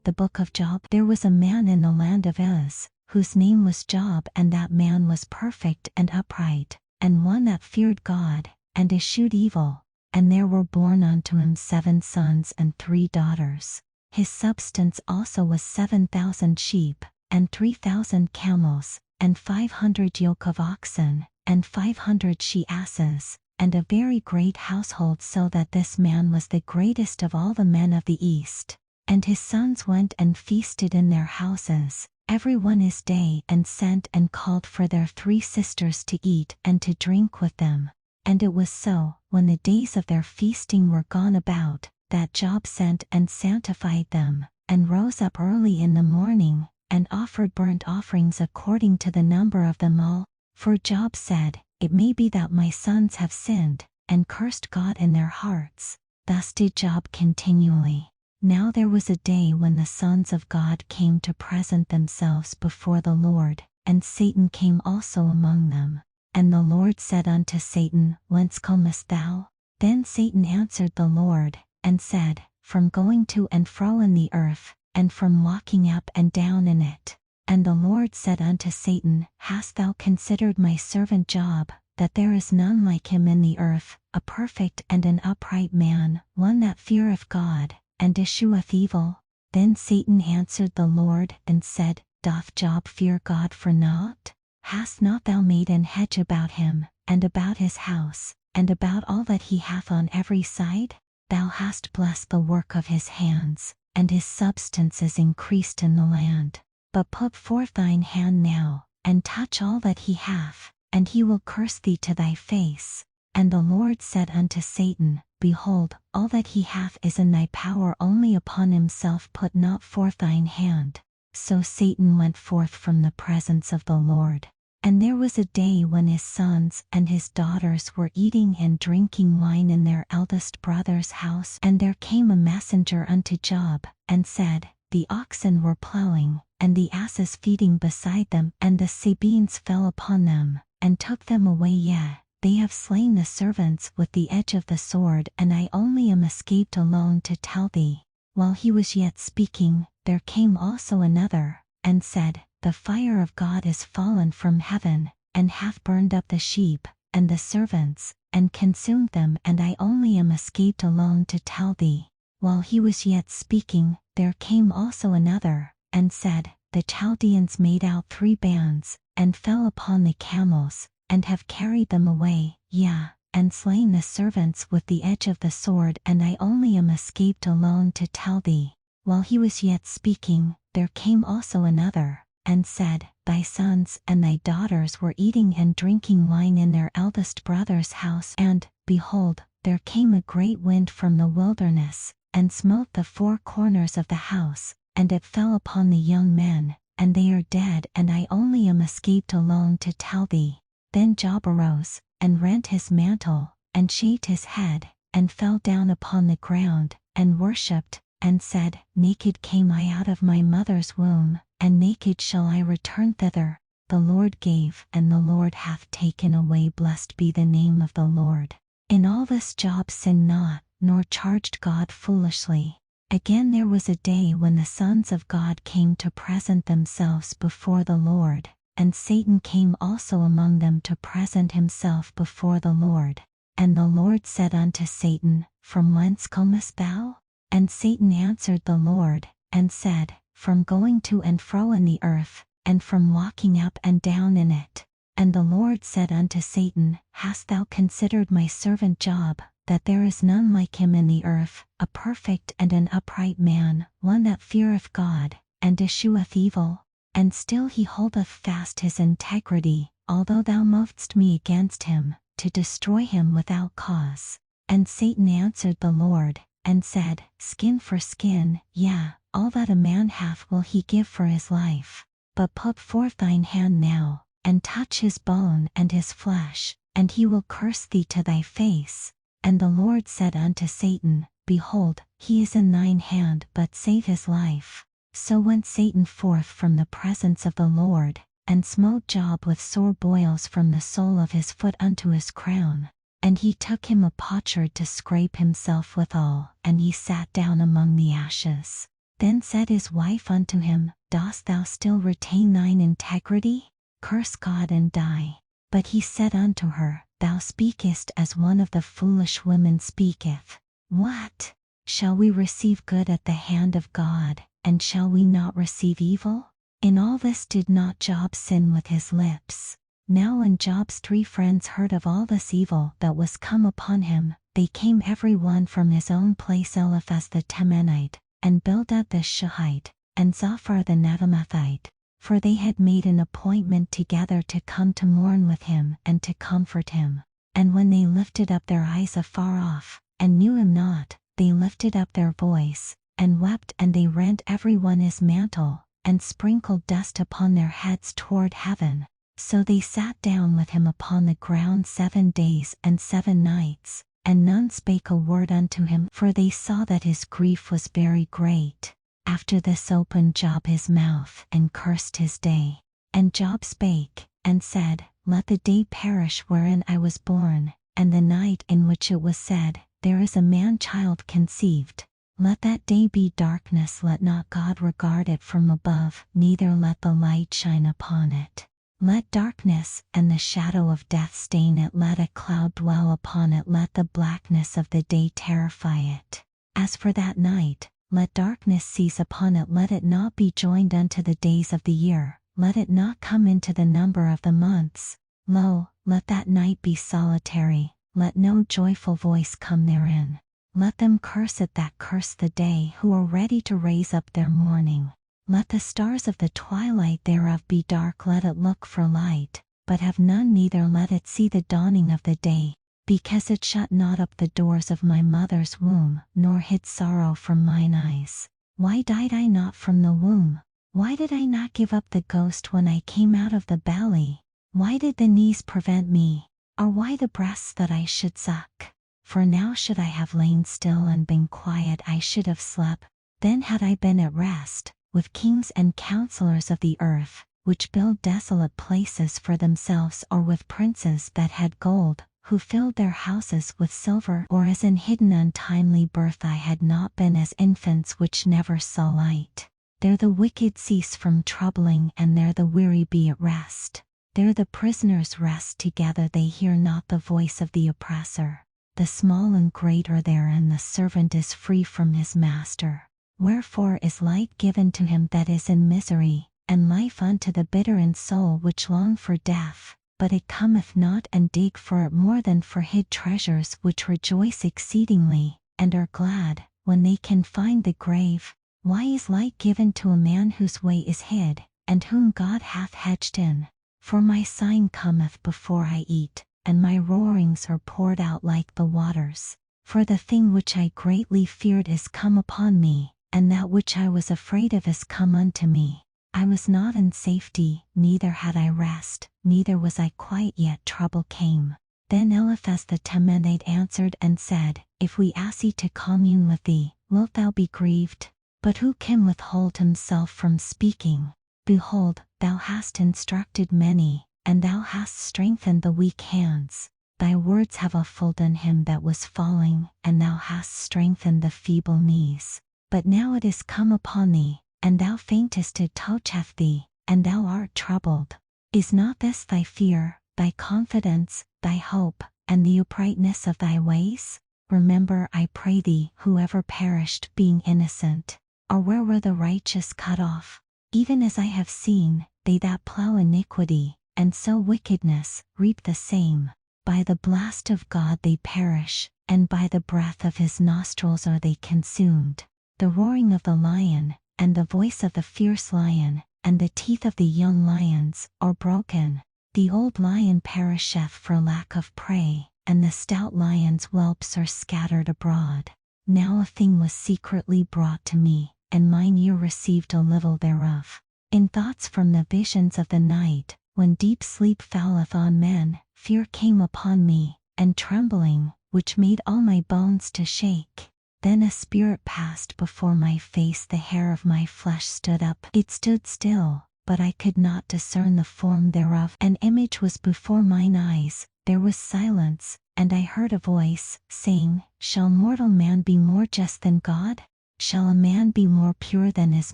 The Book of Job. There was a man in the land of Uz, whose name was Job, and that man was perfect and upright, and one that feared God, and eschewed evil. And there were born unto him 7 sons and 3 daughters. His substance also was 7,000 sheep, and 3,000 camels, and 500 yoke of oxen, and 500 she-asses, and a very great household, so that this man was the greatest of all the men of the East. And his sons went and feasted in their houses, every one his day, and sent and called for their 3 sisters to eat and to drink with them. And it was so, when the days of their feasting were gone about, that Job sent and sanctified them, and rose up early in the morning, and offered burnt offerings according to the number of them all. For Job said, It may be that my sons have sinned, and cursed God in their hearts. Thus did Job continually. Now there was a day when the sons of God came to present themselves before the Lord, and Satan came also among them. And the Lord said unto Satan, Whence comest thou? Then Satan answered the Lord, and said, From going to and fro in the earth, and from walking up and down in it. And the Lord said unto Satan, Hast thou considered my servant Job, that there is none like him in the earth, a perfect and an upright man, one that feareth God, and escheweth evil? Then Satan answered the Lord, and said, Doth Job fear God for naught? Hast not thou made an hedge about him, and about his house, and about all that he hath on every side? Thou hast blessed the work of his hands, and his substance is increased in the land. But put forth thine hand now, and touch all that he hath, and he will curse thee to thy face. And the Lord said unto Satan, Behold, all that he hath is in thy power, only upon himself put not forth thine hand. So Satan went forth from the presence of the Lord. And there was a day when his sons and his daughters were eating and drinking wine in their eldest brother's house. And there came a messenger unto Job, and said, The oxen were plowing, and the asses feeding beside them, and the Sabines fell upon them, and took them away. Yea, they have slain the servants with the edge of the sword, and I only am escaped alone to tell thee. While he was yet speaking, there came also another, and said, The fire of God is fallen from heaven, and hath burned up the sheep, and the servants, and consumed them, and I only am escaped alone to tell thee. While he was yet speaking, there came also another, and said, The Chaldeans made out 3 bands, and fell upon the camels, and have carried them away, yea, and slain the servants with the edge of the sword, and I only am escaped alone to tell thee. While he was yet speaking, there came also another, and said, Thy sons and thy daughters were eating and drinking wine in their eldest brother's house, and, behold, there came a great wind from the wilderness, and smote the 4 corners of the house, and it fell upon the young men, and they are dead, and I only am escaped alone to tell thee. Then Job arose, and rent his mantle, and shaved his head, and fell down upon the ground, and worshipped, and said, Naked came I out of my mother's womb, and naked shall I return thither. The Lord gave, and the Lord hath taken away. Blessed be the name of the Lord. In all this Job sinned not, nor charged God foolishly. Again there was a day when the sons of God came to present themselves before the Lord, and Satan came also among them to present himself before the Lord. And the Lord said unto Satan, From whence comest thou? And Satan answered the Lord, and said, From going to and fro in the earth, and from walking up and down in it. And the Lord said unto Satan, Hast thou considered my servant Job, that there is none like him in the earth, a perfect and an upright man, one that feareth God, and escheweth evil? And still he holdeth fast his integrity, although thou movest me against him, to destroy him without cause. And Satan answered the Lord, and said, Skin for skin, yea, all that a man hath will he give for his life. But put forth thine hand now, and touch his bone and his flesh, and he will curse thee to thy face. And the Lord said unto Satan, Behold, he is in thine hand, but save his life. So went Satan forth from the presence of the Lord, and smote Job with sore boils from the sole of his foot unto his crown. And he took him a potsherd to scrape himself withal, and he sat down among the ashes. Then said his wife unto him, Dost thou still retain thine integrity? Curse God and die. But he said unto her, Thou speakest as one of the foolish women speaketh. What? Shall we receive good at the hand of God, and shall we not receive evil? In all this did not Job sin with his lips. Now when Job's 3 friends heard of all this evil that was come upon him, they came every one from his own place, Eliphaz the Temanite, and Bildad the Shuhite, and Zophar the Naamathite, for they had made an appointment together to come to mourn with him and to comfort him. And when they lifted up their eyes afar off, and knew him not, they lifted up their voice, and wept, and they rent every one his mantle, and sprinkled dust upon their heads toward heaven. So they sat down with him upon the ground 7 days and 7 nights, and none spake a word unto him, for they saw that his grief was very great. After this opened Job his mouth, and cursed his day. And Job spake, and said, Let the day perish wherein I was born, and the night in which it was said, There is a man-child conceived. Let that day be darkness, let not God regard it from above, neither let the light shine upon it. Let darkness and the shadow of death stain it, let a cloud dwell upon it, let the blackness of the day terrify it. As for that night, let darkness seize upon it, let it not be joined unto the days of the year, let it not come into the number of the months. Lo, let that night be solitary, let no joyful voice come therein. Let them curse it that curse the day, who are ready to raise up their mourning. Let the stars of the twilight thereof be dark, let it look for light, but have none, neither let it see the dawning of the day. Because it shut not up the doors of my mother's womb, nor hid sorrow from mine eyes. Why died I not from the womb? Why did I not give up the ghost when I came out of the belly? Why did the knees prevent me? Or why the breasts that I should suck? For now should I have lain still and been quiet, I should have slept. Then had I been at rest, with kings and counselors of the earth, which build desolate places for themselves, or with princes that had gold, who filled their houses with silver, or as in hidden untimely birth I had not been, as infants which never saw light. There the wicked cease from troubling, and there the weary be at rest. There the prisoners rest together, they hear not the voice of the oppressor. The small and great are there, and the servant is free from his master. Wherefore is light given to him that is in misery, and life unto the bitter in soul which long for death. But it cometh not, and dig for it more than for hid treasures, which rejoice exceedingly, and are glad, when they can find the grave. Why is light given to a man whose way is hid, and whom God hath hedged in? For my sighing cometh before I eat, and my roarings are poured out like the waters. For the thing which I greatly feared is come upon me, and that which I was afraid of is come unto me. I was not in safety, neither had I rest, neither was I quiet, yet trouble came. Then Eliphaz the Temanite answered and said, If we ask thee to commune with thee, wilt thou be grieved? But who can withhold himself from speaking? Behold, thou hast instructed many, and thou hast strengthened the weak hands. Thy words have upholden him that was falling, and thou hast strengthened the feeble knees. But now it is come upon thee, and thou faintest, it toucheth thee, and thou art troubled. Is not this thy fear, thy confidence, thy hope, and the uprightness of thy ways? Remember, I pray thee, whoever perished being innocent, or where were the righteous cut off? Even as I have seen, they that plough iniquity, and sow wickedness, reap the same. By the blast of God they perish, and by the breath of his nostrils are they consumed. The roaring of the lion, and the voice of the fierce lion, and the teeth of the young lions, are broken. The old lion perisheth for lack of prey, and the stout lion's whelps are scattered abroad. Now a thing was secretly brought to me, and mine ear received a little thereof. In thoughts from the visions of the night, when deep sleep falleth on men, fear came upon me, and trembling, which made all my bones to shake. Then a spirit passed before my face, the hair of my flesh stood up. It stood still, but I could not discern the form thereof. An image was before mine eyes, there was silence, and I heard a voice, saying, Shall mortal man be more just than God? Shall a man be more pure than his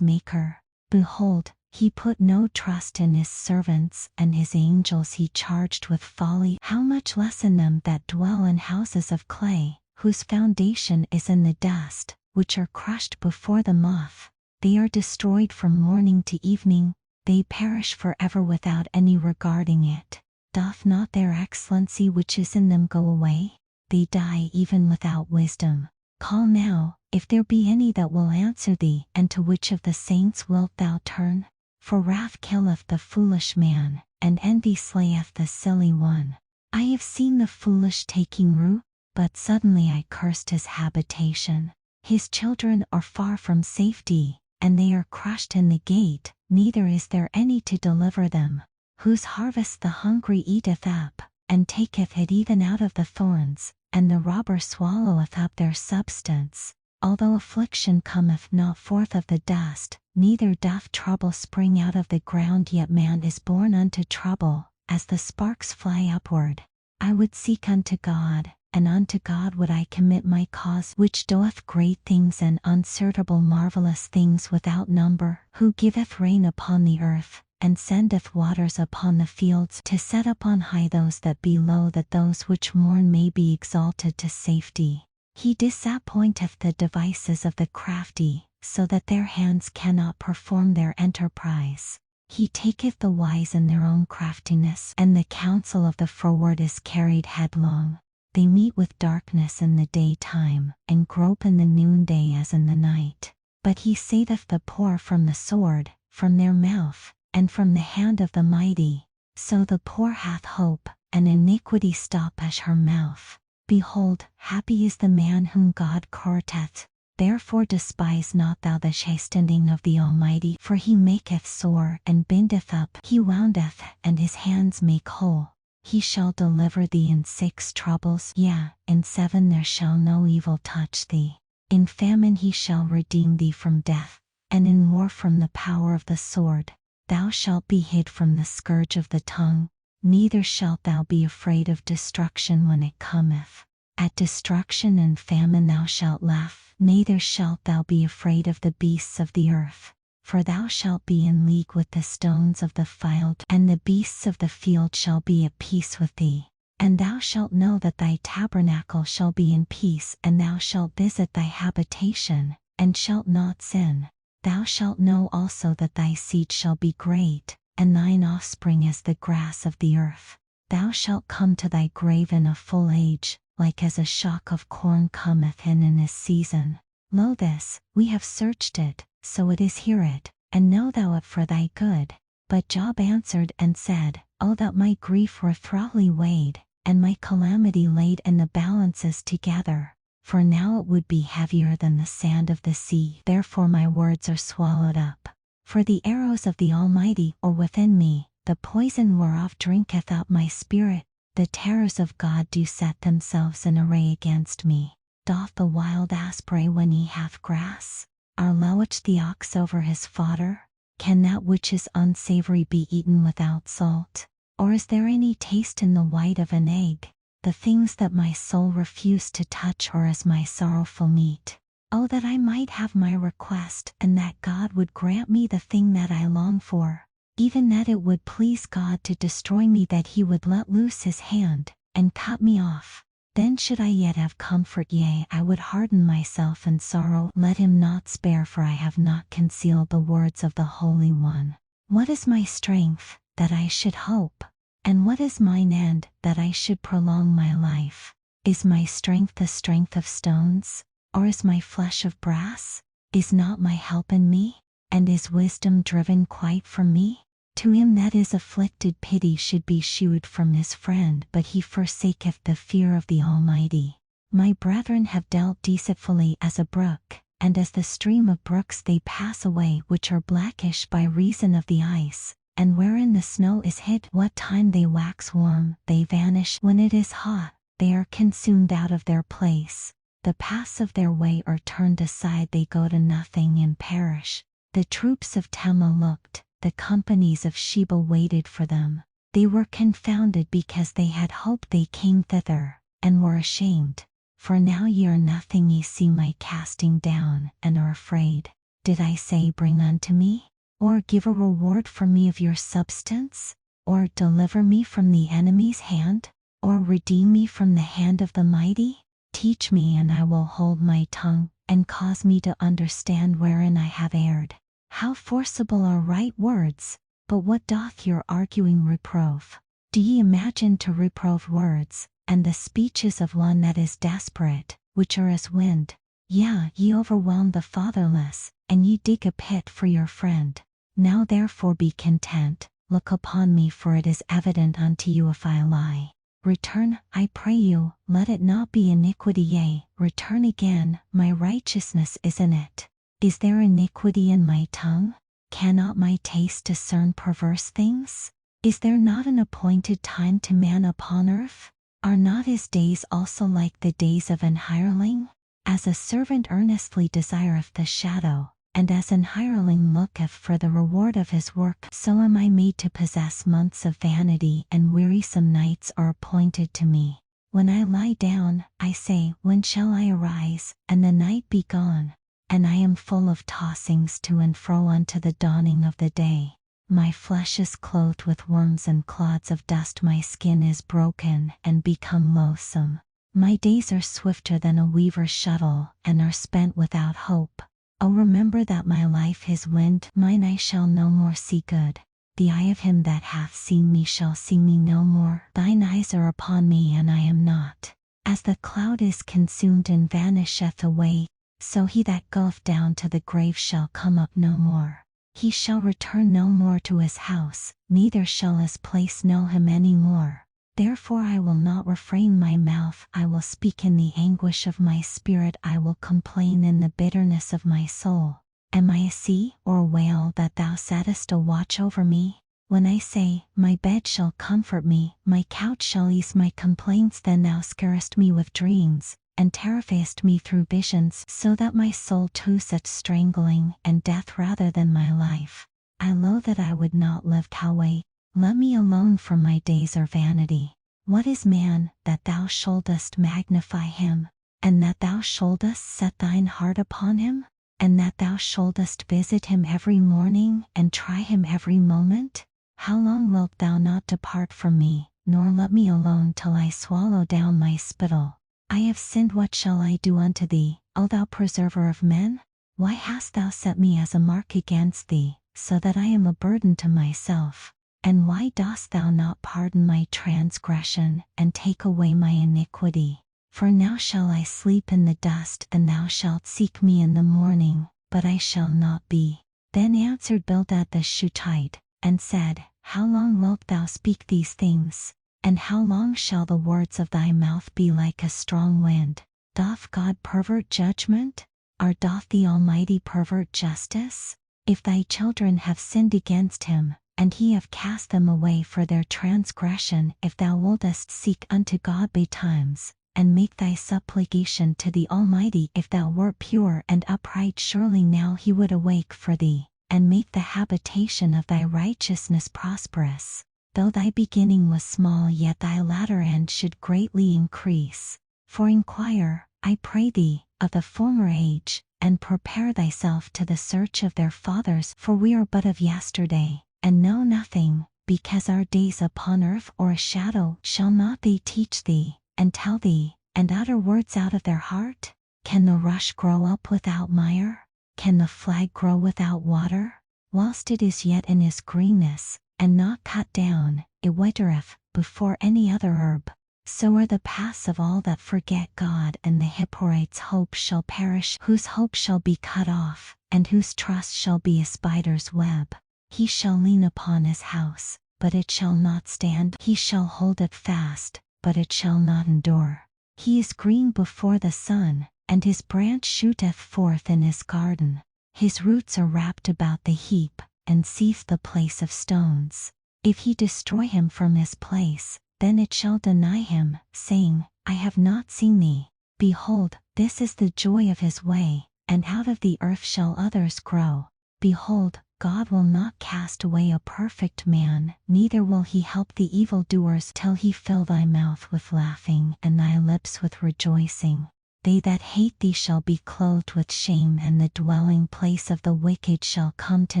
Maker? Behold, he put no trust in his servants, and his angels he charged with folly. How much less in them that dwell in houses of clay, whose foundation is in the dust, which are crushed before the moth. They are destroyed from morning to evening, they perish forever without any regarding it. Doth not their excellency which is in them go away? They die even without wisdom. Call now, if there be any that will answer thee, and to which of the saints wilt thou turn? For wrath killeth the foolish man, and envy slayeth the silly one. I have seen the foolish taking root, but suddenly I cursed his habitation. His children are far from safety, and they are crushed in the gate, neither is there any to deliver them. Whose harvest the hungry eateth up, and taketh it even out of the thorns, and the robber swalloweth up their substance. Although affliction cometh not forth of the dust, neither doth trouble spring out of the ground, yet man is born unto trouble, as the sparks fly upward. I would seek unto God, and unto God would I commit my cause, which doeth great things and unsearchable marvelous things without number, who giveth rain upon the earth, and sendeth waters upon the fields, to set up on high those that be low, that those which mourn may be exalted to safety. He disappointeth the devices of the crafty, so that their hands cannot perform their enterprise. He taketh the wise in their own craftiness, and the counsel of the froward is carried headlong. They meet with darkness in the daytime, and grope in the noonday as in the night. But he saveth the poor from the sword, from their mouth, and from the hand of the mighty. So the poor hath hope, and iniquity stoppeth her mouth. Behold, happy is the man whom God courteth. Therefore despise not thou the chastening of the Almighty, for he maketh sore and bindeth up, he woundeth, and his hands make whole. He shall deliver thee in 6 troubles, yea, in 7 there shall no evil touch thee. In famine he shall redeem thee from death, and in war from the power of the sword. Thou shalt be hid from the scourge of the tongue, neither shalt thou be afraid of destruction when it cometh. At destruction and famine thou shalt laugh, neither shalt thou be afraid of the beasts of the earth. For thou shalt be in league with the stones of the field, and the beasts of the field shall be at peace with thee. And thou shalt know that thy tabernacle shall be in peace, and thou shalt visit thy habitation, and shalt not sin. Thou shalt know also that thy seed shall be great, and thine offspring as the grass of the earth. Thou shalt come to thy grave in a full age, like as a shock of corn cometh in his season. Lo this, we have searched it, so it is hear it, and know thou it for thy good. But Job answered and said, O that my grief were thoroughly weighed, and my calamity laid in the balances together. For now it would be heavier than the sand of the sea, therefore my words are swallowed up. For the arrows of the Almighty are within me, the poison whereof drinketh up my spirit. The terrors of God do set themselves in array against me. Doth the wild ass bray when he hath grass? Are loweth the ox over his fodder? Can that which is unsavory be eaten without salt? Or is there any taste in the white of an egg? The things that my soul refused to touch are as my sorrowful meat. Oh, that I might have my request, and that God would grant me the thing that I long for. Even that it would please God to destroy me, that he would let loose his hand, and cut me off. Then should I yet have comfort, yea, I would harden myself in sorrow. Let him not spare, for I have not concealed the words of the Holy One. What is my strength, that I should hope? And what is mine end, that I should prolong my life? Is my strength the strength of stones? Or is my flesh of brass? Is not my help in me? And is wisdom driven quite from me? To him that is afflicted pity should be shewed from his friend, but he forsaketh the fear of the Almighty. My brethren have dealt deceitfully as a brook, and as the stream of brooks they pass away, which are blackish by reason of the ice, and wherein the snow is hid. What time they wax warm, they vanish. When it is hot, they are consumed out of their place. The paths of their way are turned aside, they go to nothing and perish. The troops of Tema looked, the companies of Sheba waited for them. They were confounded because they had hoped, they came thither, and were ashamed. For now ye are nothing, ye see my casting down, and are afraid. Did I say, Bring unto me? Or give a reward for me of your substance? Or deliver me from the enemy's hand? Or redeem me from the hand of the mighty? Teach me, and I will hold my tongue, and cause me to understand wherein I have erred. How forcible are right words! But what doth your arguing reprove? Do ye imagine to reprove words, and the speeches of one that is desperate, which are as wind? Yea, ye overwhelm the fatherless, and ye dig a pit for your friend. Now therefore be content, look upon me, for it is evident unto you if I lie. Return, I pray you, let it not be iniquity, yea, return again, my righteousness is in it. Is there iniquity in my tongue? Cannot my taste discern perverse things? Is there not an appointed time to man upon earth? Are not his days also like the days of an hireling? As a servant earnestly desireth the shadow, and as an hireling looketh for the reward of his work, so am I made to possess months of vanity, and wearisome nights are appointed to me. When I lie down, I say, When shall I arise, and the night be gone? And I am full of tossings to and fro unto the dawning of the day. My flesh is clothed with worms and clods of dust, my skin is broken and become loathsome. My days are swifter than a weaver's shuttle, and are spent without hope. O remember that my life is wind, mine eye shall no more see good. The eye of him that hath seen me shall see me no more. Thine eyes are upon me, and I am not. As the cloud is consumed and vanisheth away, so he that goeth down to the grave shall come up no more. He shall return no more to his house, neither shall his place know him any more. Therefore I will not refrain my mouth, I will speak in the anguish of my spirit, I will complain in the bitterness of my soul. Am I a sea or a whale that thou settest a watch over me? When I say, My bed shall comfort me, my couch shall ease my complaints, then thou scarest me with dreams, and terrifiest me through visions, so that my soul too sits strangling, and death rather than my life. I loathe that I would not live, Yahweh. Let me alone, for my days are vanity. What is man, that thou shouldest magnify him, and that thou shouldest set thine heart upon him, and that thou shouldest visit him every morning, and try him every moment? How long wilt thou not depart from me, nor let me alone till I swallow down my spittle? I have sinned, what shall I do unto thee, O thou preserver of men? Why hast thou set me as a mark against thee, so that I am a burden to myself? And why dost thou not pardon my transgression, and take away my iniquity? For now shall I sleep in the dust, and thou shalt seek me in the morning, but I shall not be. Then answered Bildad the Shuhite, and said, How long wilt thou speak these things? And how long shall the words of thy mouth be like a strong wind? Doth God pervert judgment? Or doth the Almighty pervert justice? If thy children have sinned against him, and he have cast them away for their transgression, if thou wouldest seek unto God betimes, and make thy supplication to the Almighty, if thou wert pure and upright, surely now he would awake for thee, and make the habitation of thy righteousness prosperous. Though thy beginning was small, yet thy latter end should greatly increase. For inquire, I pray thee, of the former age, and prepare thyself to the search of their fathers, for we are but of yesterday, and know nothing, because our days upon earth are a shadow. Shall not they teach thee, and tell thee, and utter words out of their heart? Can the rush grow up without mire? Can the flag grow without water? Whilst it is yet in his greenness, and not cut down, it withereth before any other herb. So are the paths of all that forget God, and the hypocrite's hope shall perish, whose hope shall be cut off, and whose trust shall be a spider's web. He shall lean upon his house, but it shall not stand. He shall hold it fast, but it shall not endure. He is green before the sun, and his branch shooteth forth in his garden. His roots are wrapped about the heap, and seeth the place of stones. If he destroy him from his place, then it shall deny him, saying, I have not seen thee. Behold, this is the joy of his way, and out of the earth shall others grow. Behold, God will not cast away a perfect man, neither will he help the evildoers till he fill thy mouth with laughing and thy lips with rejoicing. They that hate thee shall be clothed with shame, and the dwelling place of the wicked shall come to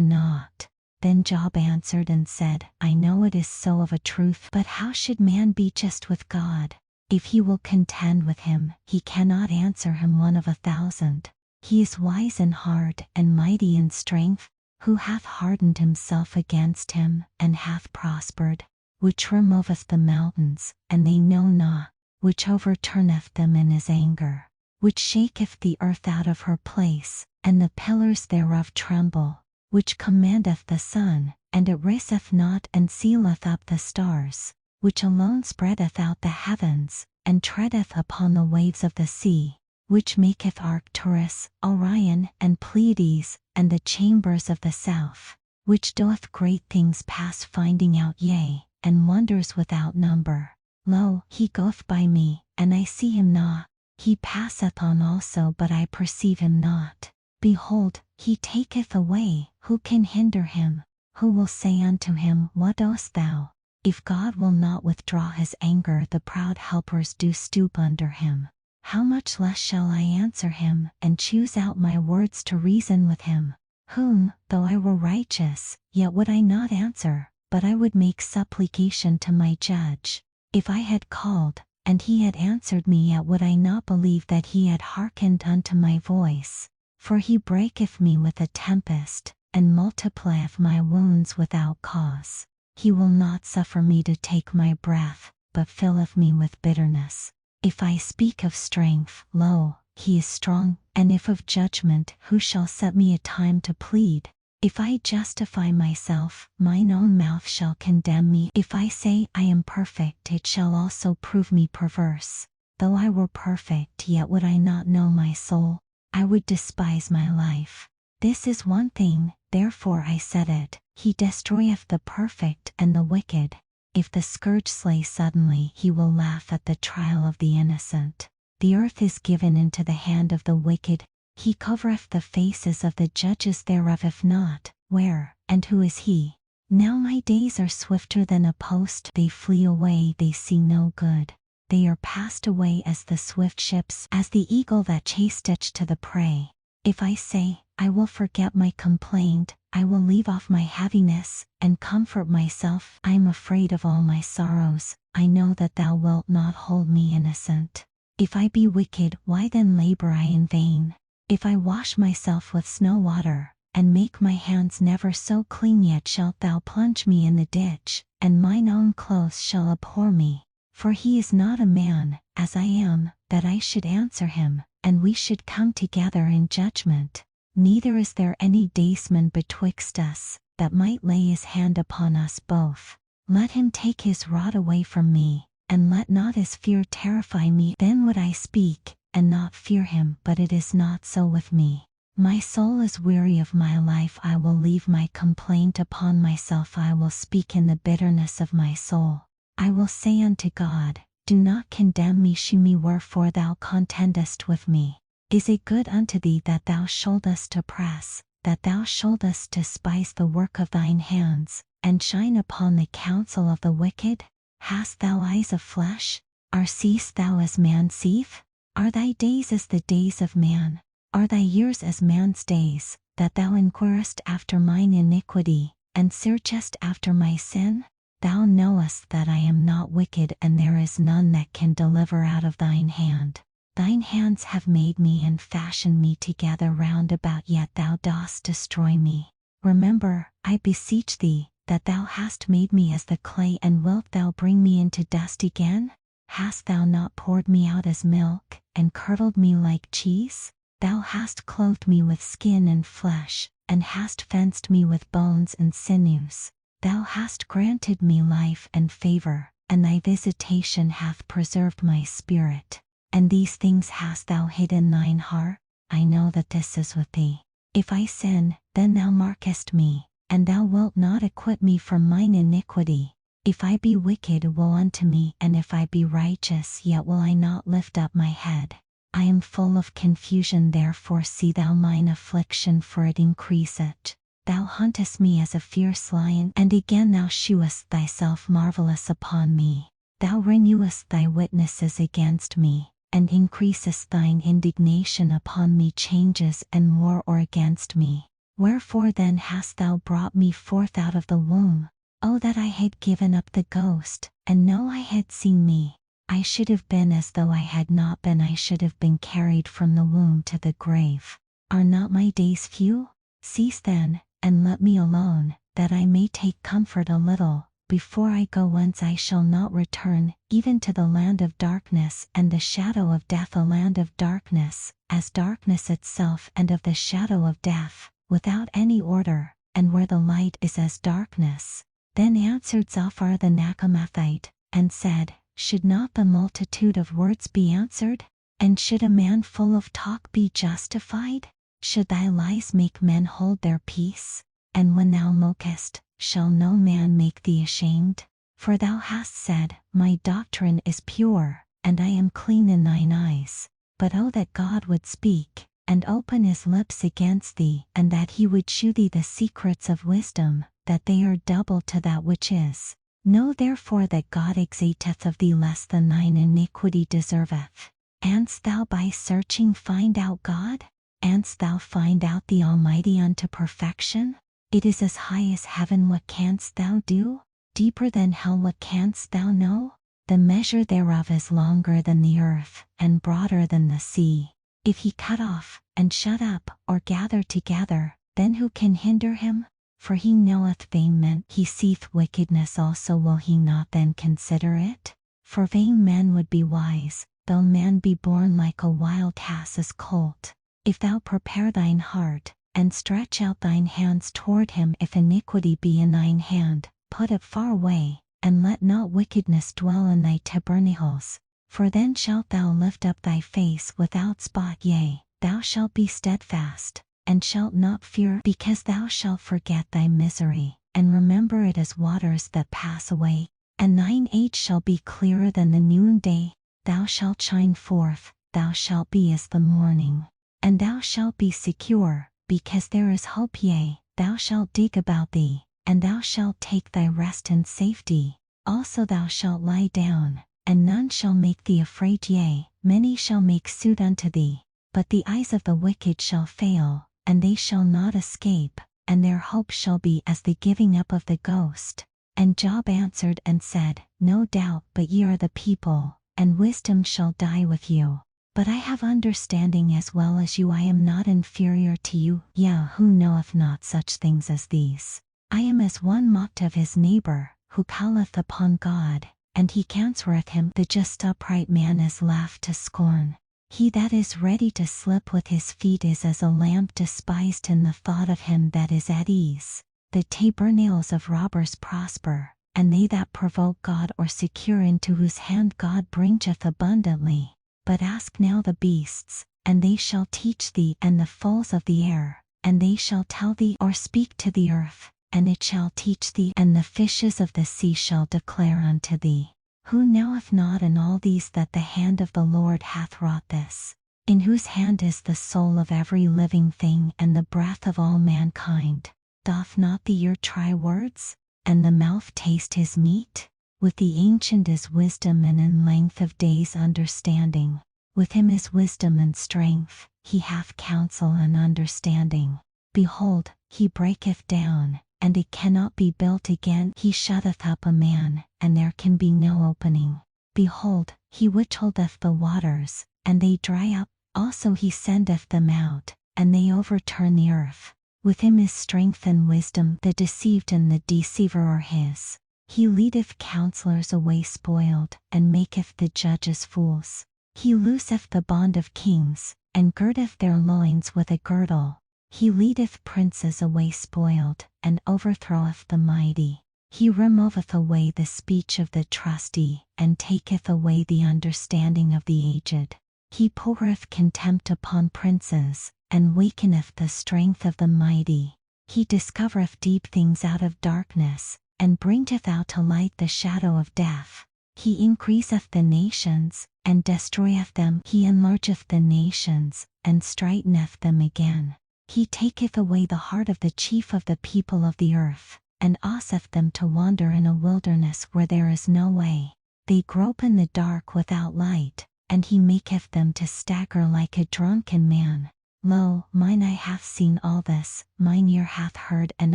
naught. Then Job answered and said, I know it is so of a truth, but how should man be just with God? If he will contend with him, he cannot answer him 1 of 1,000. He is wise in heart and mighty in strength, who hath hardened himself against him, and hath prospered, which removeth the mountains, and they know not, which overturneth them in his anger, which shaketh the earth out of her place, and the pillars thereof tremble, which commandeth the sun, and it riseth not, and sealeth up the stars, which alone spreadeth out the heavens, and treadeth upon the waves of the sea, which maketh Arcturus, Orion, and Pleiades, and the chambers of the south, which doeth great things past finding out, yea, and wonders without number. Lo, he goeth by me, and I see him not. He passeth on also, but I perceive him not. Behold, he taketh away, who can hinder him? Who will say unto him, What doest thou? If God will not withdraw his anger, the proud helpers do stoop under him. How much less shall I answer him, and choose out my words to reason with him? Whom, though I were righteous, yet would I not answer, but I would make supplication to my judge. If I had called, and he had answered me, yet would I not believe that he had hearkened unto my voice. For he breaketh me with a tempest, and multiplieth my wounds without cause. He will not suffer me to take my breath, but filleth me with bitterness. If I speak of strength, lo, he is strong, and if of judgment, who shall set me a time to plead? If I justify myself, mine own mouth shall condemn me. If I say I am perfect, it shall also prove me perverse. Though I were perfect, yet would I not know my soul. I would despise my life. This is one thing, therefore I said it, he destroyeth the perfect and the wicked. If the scourge slay suddenly, he will laugh at the trial of the innocent. The earth is given into the hand of the wicked. He covereth the faces of the judges thereof. If not, where, and who is he? Now my days are swifter than a post. They flee away, they see no good. They are passed away as the swift ships, as the eagle that chaseth to the prey. If I say, I will forget my complaint, I will leave off my heaviness, and comfort myself, I am afraid of all my sorrows. I know that thou wilt not hold me innocent. If I be wicked, why then labor I in vain? If I wash myself with snow water, and make my hands never so clean, yet shalt thou plunge me in the ditch, and mine own clothes shall abhor me. For he is not a man, as I am, that I should answer him, and we should come together in judgment. Neither is there any daysman betwixt us, that might lay his hand upon us both. Let him take his rod away from me, and let not his fear terrify me. Then would I speak, and not fear him, but it is not so with me. My soul is weary of my life. I will leave my complaint upon myself. I will speak in the bitterness of my soul. I will say unto God, do not condemn me. Shew me wherefore thou contendest with me. Is it good unto thee that thou shouldest oppress, that thou shouldest despise the work of thine hands, and shine upon the counsel of the wicked? Hast thou eyes of flesh? Or seest thou as man seeth? Are thy days as the days of man? Are thy years as man's days, that thou inquirest after mine iniquity, and searchest after my sin? Thou knowest that I am not wicked, and there is none that can deliver out of thine hand. Thine hands have made me and fashioned me together round about, yet thou dost destroy me. Remember, I beseech thee, that thou hast made me as the clay, and wilt thou bring me into dust again? Hast thou not poured me out as milk, and curdled me like cheese? Thou hast clothed me with skin and flesh, and hast fenced me with bones and sinews. Thou hast granted me life and favor, and thy visitation hath preserved my spirit. And these things hast thou hid in thine heart? I know that this is with thee. If I sin, then thou markest me, and thou wilt not acquit me from mine iniquity. If I be wicked, woe unto me, and if I be righteous, yet will I not lift up my head. I am full of confusion, therefore see thou mine affliction, for it increaseth. Thou huntest me as a fierce lion, and again thou shewest thyself marvelous upon me. Thou renewest thy witnesses against me, and increasest thine indignation upon me. Changes and war or against me. Wherefore then hast thou brought me forth out of the womb? Oh, that I had given up the ghost, and no eye had seen me. I should have been as though I had not been. I should have been carried from the womb to the grave. Are not my days few? Cease then, and let me alone, that I may take comfort a little, before I go whence I shall not return, even to the land of darkness and the shadow of death. A land of darkness, as darkness itself, and of the shadow of death, without any order, and where the light is as darkness. Then answered Zophar the Naamathite, and said, Should not the multitude of words be answered? And should a man full of talk be justified? Should thy lies make men hold their peace? And when thou mokest, shall no man make thee ashamed? For thou hast said, My doctrine is pure, and I am clean in thine eyes. But oh, that God would speak, and open his lips against thee, and that he would shew thee the secrets of wisdom, that they are double to that which is. Know therefore that God exalteth of thee less than thine iniquity deserveth. Anst thou by searching find out God? Anst thou find out the Almighty unto perfection? It is as high as heaven, what canst thou do? Deeper than hell, what canst thou know? The measure thereof is longer than the earth, and broader than the sea. If he cut off, and shut up, or gather together, then who can hinder him? For he knoweth vain men. He seeth wickedness also, will he not then consider it? For vain men would be wise, though man be born like a wild ass's colt. If thou prepare thine heart, and stretch out thine hands toward him, if iniquity be in thine hand, put it far away, and let not wickedness dwell in thy tabernacles. For then shalt thou lift up thy face without spot, yea, thou shalt be steadfast, and shalt not fear, because thou shalt forget thy misery, and remember it as waters that pass away. And thine age shall be clearer than the noonday. Thou shalt shine forth, thou shalt be as the morning. And thou shalt be secure, because there is hope, yea, thou shalt dig about thee, and thou shalt take thy rest in safety. Also thou shalt lie down, and none shall make thee afraid, yea, many shall make suit unto thee. But the eyes of the wicked shall fail, and they shall not escape, and their hope shall be as the giving up of the ghost. And Job answered and said, No doubt, but ye are the people, and wisdom shall die with you. But I have understanding as well as you. I am not inferior to you. Yea, who knoweth not such things as these? I am as one mocked of his neighbor, who calleth upon God, and he answereth him. The just upright man is laughed to scorn. He that is ready to slip with his feet is as a lamp despised in the thought of him that is at ease. The tabernacles of robbers prosper, and they that provoke God or secure, into whose hand God bringeth abundantly. But ask now the beasts, and they shall teach thee, and the fowls of the air, and they shall tell thee, or speak to the earth, and it shall teach thee, and the fishes of the sea shall declare unto thee. Who knoweth not in all these that the hand of the Lord hath wrought this? In whose hand is the soul of every living thing, and the breath of all mankind? Doth not the ear try words, and the mouth taste his meat? With the ancient is wisdom, and in length of days understanding. With him is wisdom and strength, he hath counsel and understanding. Behold, he breaketh down, and it cannot be built again. He shutteth up a man, and there can be no opening. Behold, he withholdeth the waters, and they dry up. Also he sendeth them out, and they overturn the earth. With him is strength and wisdom. The deceived and the deceiver are his. He leadeth counselors away spoiled, and maketh the judges fools. He looseth the bond of kings, and girdeth their loins with a girdle. He leadeth princes away spoiled, and overthroweth the mighty. He removeth away the speech of the trusty, and taketh away the understanding of the aged. He poureth contempt upon princes, and wakeneth the strength of the mighty. He discovereth deep things out of darkness, and bringeth out to light the shadow of death. He increaseth the nations, and destroyeth them. He enlargeth the nations, and straiteneth them again. He taketh away the heart of the chief of the people of the earth, and causeth them to wander in a wilderness where there is no way. They grope in the dark without light, and he maketh them to stagger like a drunken man. Lo, mine eye hath seen all this, mine ear hath heard and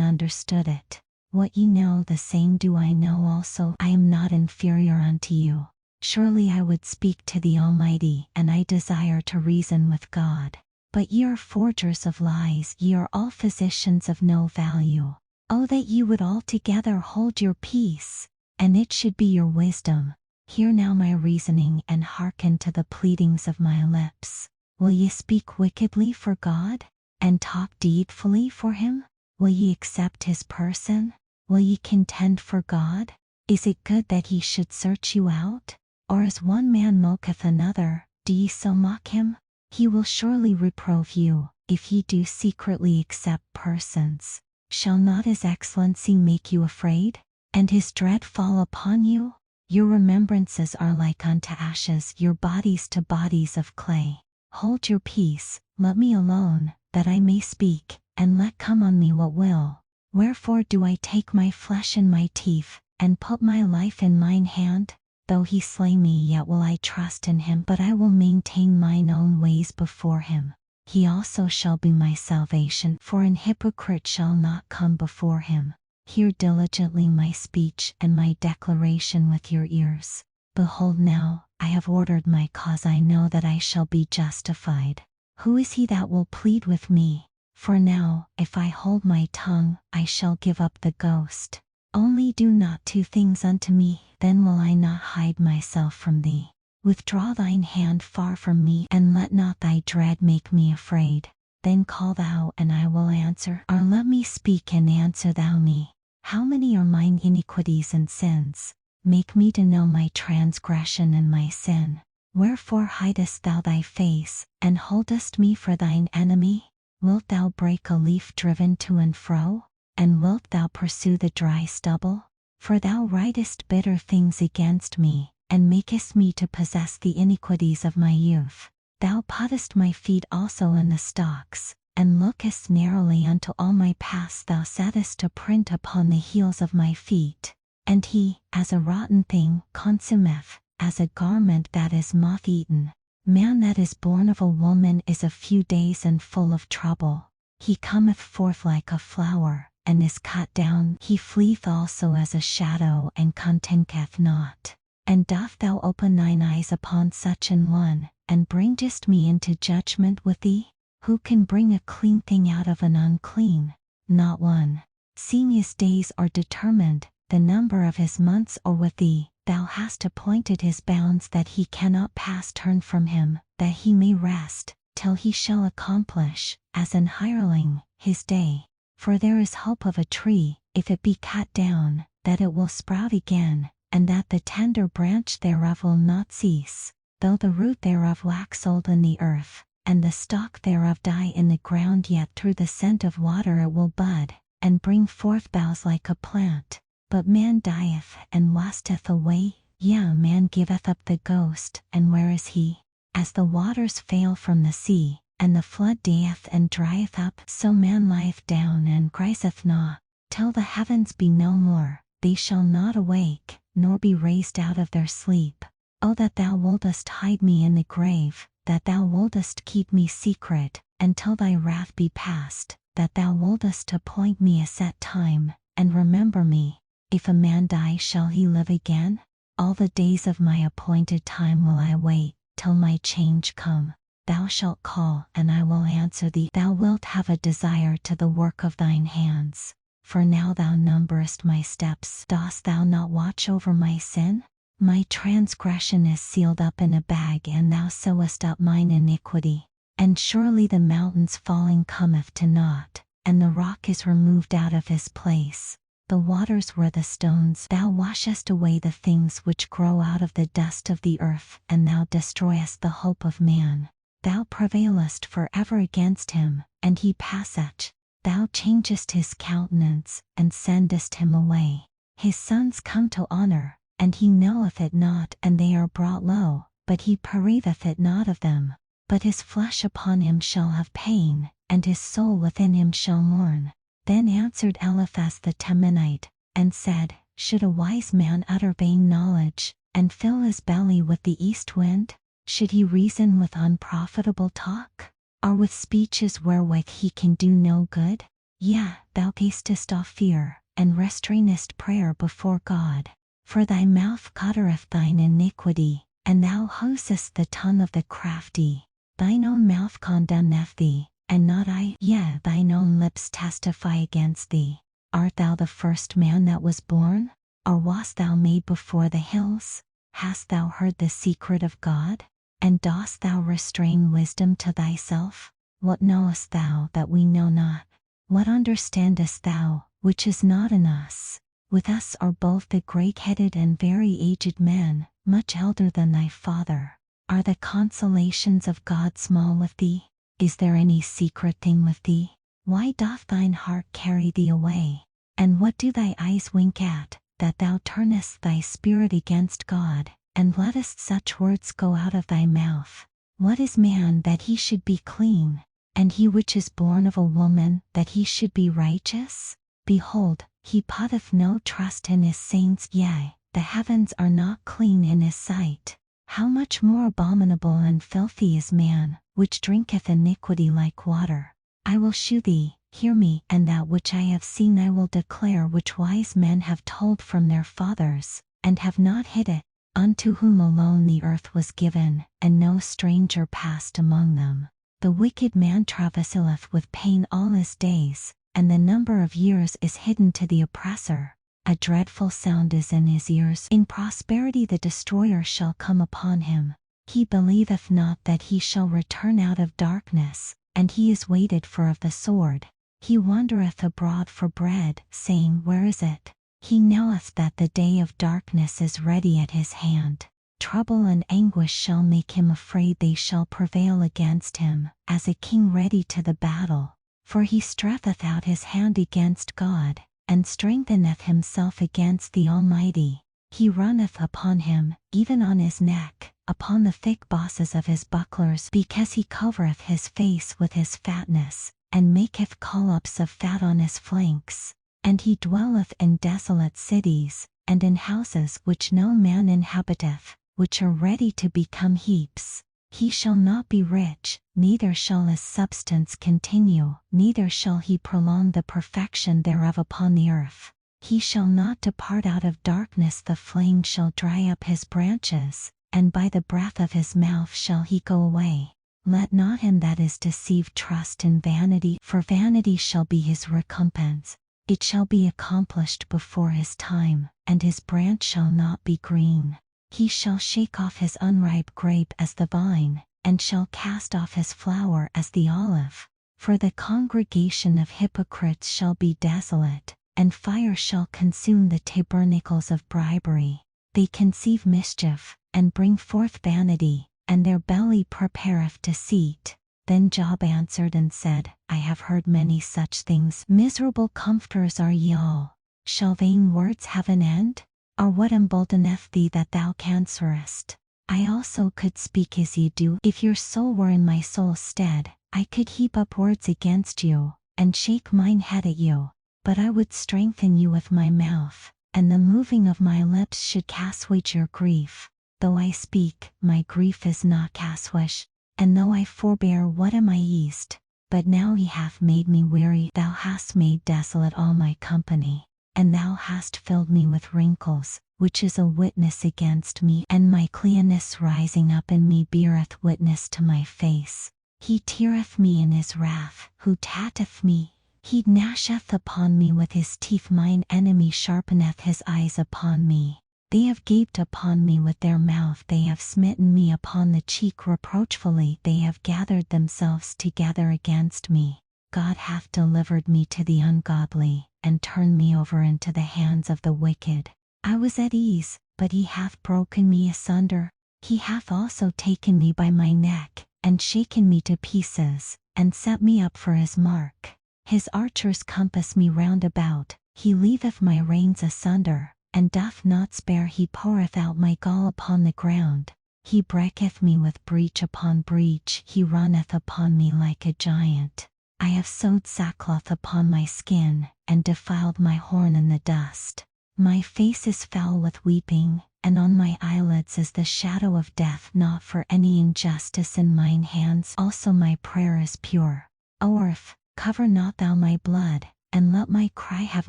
understood it. What ye know, the same do I know also. I am not inferior unto you. Surely I would speak to the Almighty, and I desire to reason with God. But ye are forgers of lies, ye are all physicians of no value. Oh, that ye would altogether hold your peace, and it should be your wisdom. Hear now my reasoning, and hearken to the pleadings of my lips. Will ye speak wickedly for God, and talk deceitfully for him? Will ye accept his person? Will ye contend for God? Is it good that he should search you out? Or as one man mocketh another, do ye so mock him? He will surely reprove you, if ye do secretly accept persons. Shall not his excellency make you afraid, and his dread fall upon you? Your remembrances are like unto ashes, your bodies to bodies of clay. Hold your peace, let me alone, that I may speak, and let come on me what will. Wherefore do I take my flesh in my teeth, and put my life in mine hand? Though he slay me, yet will I trust in him, but I will maintain mine own ways before him. He also shall be my salvation, for an hypocrite shall not come before him. Hear diligently my speech and my declaration with your ears. Behold now, I have ordered my cause, I know that I shall be justified. Who is he that will plead with me? For now, if I hold my tongue, I shall give up the ghost. Only do not two things unto me, then will I not hide myself from thee. Withdraw thine hand far from me, and let not thy dread make me afraid. Then call thou, and I will answer, or let me speak, and answer thou me. How many are mine iniquities and sins? Make me to know my transgression and my sin. Wherefore hidest thou thy face, and holdest me for thine enemy? Wilt thou break a leaf driven to and fro? And wilt thou pursue the dry stubble? For thou writest bitter things against me, and makest me to possess the iniquities of my youth. Thou puttest my feet also in the stocks, and lookest narrowly unto all my paths. Thou settest a print upon the heels of my feet. And he, as a rotten thing, consumeth, as a garment that is moth-eaten. Man that is born of a woman is a few days and full of trouble. He cometh forth like a flower, and is cut down. He fleeth also as a shadow, and contenteth not. And doth thou open thine eyes upon such an one, and bringest me into judgment with thee? Who can bring a clean thing out of an unclean? Not one. Seeing his days are determined, the number of his months are with thee. Thou hast appointed his bounds, that he cannot pass. Turn from him, that he may rest, till he shall accomplish, as an hireling, his day. For there is hope of a tree, if it be cut down, that it will sprout again, and that the tender branch thereof will not cease. Though the root thereof wax old in the earth, and the stalk thereof die in the ground, yet through the scent of water it will bud, and bring forth boughs like a plant. But man dieth, and wasteth away, yea, man giveth up the ghost, and where is he? As the waters fail from the sea, and the flood dieth and drieth up, so man lieth down and riseth not. Till the heavens be no more, they shall not awake, nor be raised out of their sleep. O that thou wouldest hide me in the grave, that thou wouldest keep me secret, until thy wrath be past, that thou wouldest appoint me a set time, and remember me. If a man die, shall he live again? All the days of my appointed time will I wait, till my change come. Thou shalt call, and I will answer thee. Thou wilt have a desire to the work of thine hands. For now thou numberest my steps. Dost thou not watch over my sin? My transgression is sealed up in a bag, and thou sewest up mine iniquity. And surely the mountain's falling cometh to naught, and the rock is removed out of his place. The waters were the stones. Thou washest away the things which grow out of the dust of the earth, and thou destroyest the hope of man. Thou prevailest for ever against him, and he passeth. Thou changest his countenance, and sendest him away. His sons come to honor, and he knoweth it not, and they are brought low, but he perceiveth it not of them. But his flesh upon him shall have pain, and his soul within him shall mourn. Then answered Eliphaz the Temanite, and said, Should a wise man utter vain knowledge, and fill his belly with the east wind? Should he reason with unprofitable talk, or with speeches wherewith he can do no good? Yea, thou castest off fear, and restrainest prayer before God. For thy mouth uttereth thine iniquity, and thou housest the tongue of the crafty. Thine own mouth condemneth thee, and not I. Yea, thine own lips testify against thee. Art thou the first man that was born? Or wast thou made before the hills? Hast thou heard the secret of God? And dost thou restrain wisdom to thyself? What knowest thou that we know not? What understandest thou, which is not in us? With us are both the great-headed and very aged men, much elder than thy father. Are the consolations of God small with thee? Is there any secret thing with thee? Why doth thine heart carry thee away? And what do thy eyes wink at, that thou turnest thy spirit against God, and lettest such words go out of thy mouth? What is man that he should be clean, and he which is born of a woman that he should be righteous? Behold, he putteth no trust in his saints, yea, the heavens are not clean in his sight. How much more abominable and filthy is man, which drinketh iniquity like water? I will shew thee, hear me, and that which I have seen I will declare, which wise men have told from their fathers, and have not hid it, unto whom alone the earth was given, and no stranger passed among them. The wicked man travaileth with pain all his days, and the number of years is hidden to the oppressor. A dreadful sound is in his ears. In prosperity the destroyer shall come upon him. He believeth not that he shall return out of darkness, and he is waited for of the sword. He wandereth abroad for bread, saying, Where is it? He knoweth that the day of darkness is ready at his hand. Trouble and anguish shall make him afraid. They shall prevail against him, as a king ready to the battle. For he stretcheth out his hand against God, and strengtheneth himself against the Almighty. He runneth upon him, even on his neck, upon the thick bosses of his bucklers, because he covereth his face with his fatness, and maketh collops of fat on his flanks. And he dwelleth in desolate cities, and in houses which no man inhabiteth, which are ready to become heaps. He shall not be rich, neither shall his substance continue, neither shall he prolong the perfection thereof upon the earth. He shall not depart out of darkness, the flame shall dry up his branches, and by the breath of his mouth shall he go away. Let not him that is deceived trust in vanity, for vanity shall be his recompense. It shall be accomplished before his time, and his branch shall not be green. He shall shake off his unripe grape as the vine, and shall cast off his flower as the olive. For the congregation of hypocrites shall be desolate, and fire shall consume the tabernacles of bribery. They conceive mischief, and bring forth vanity, and their belly prepareth deceit. Then Job answered and said, I have heard many such things. Miserable comforters are ye all. Shall vain words have an end? Or what emboldeneth thee that thou cancerest? I also could speak as ye do. If your soul were in my soul's stead, I could heap up words against you, and shake mine head at you. But I would strengthen you with my mouth, and the moving of my lips should assuage your grief. Though I speak, my grief is not assuaged, and though I forbear, what am I eased? But now he hath made me weary. Thou hast made desolate all my company, and thou hast filled me with wrinkles, which is a witness against me, and my cleanness rising up in me beareth witness to my face. He teareth me in his wrath, who tatteth me. He gnasheth upon me with his teeth. Mine enemy sharpeneth his eyes upon me. They have gaped upon me with their mouth. They have smitten me upon the cheek reproachfully. They have gathered themselves together against me. God hath delivered me to the ungodly, and turned me over into the hands of the wicked. I was at ease, but he hath broken me asunder. He hath also taken me by my neck, and shaken me to pieces, and set me up for his mark. His archers compass me round about. He leaveth my reins asunder, and doth not spare. He poureth out my gall upon the ground. He breaketh me with breach upon breach. He runneth upon me like a giant. I have sewed sackcloth upon my skin, and defiled my horn in the dust. My face is foul with weeping, and on my eyelids is the shadow of death, not for any injustice in mine hands also my prayer is pure. O earth, cover not thou my blood, and let my cry have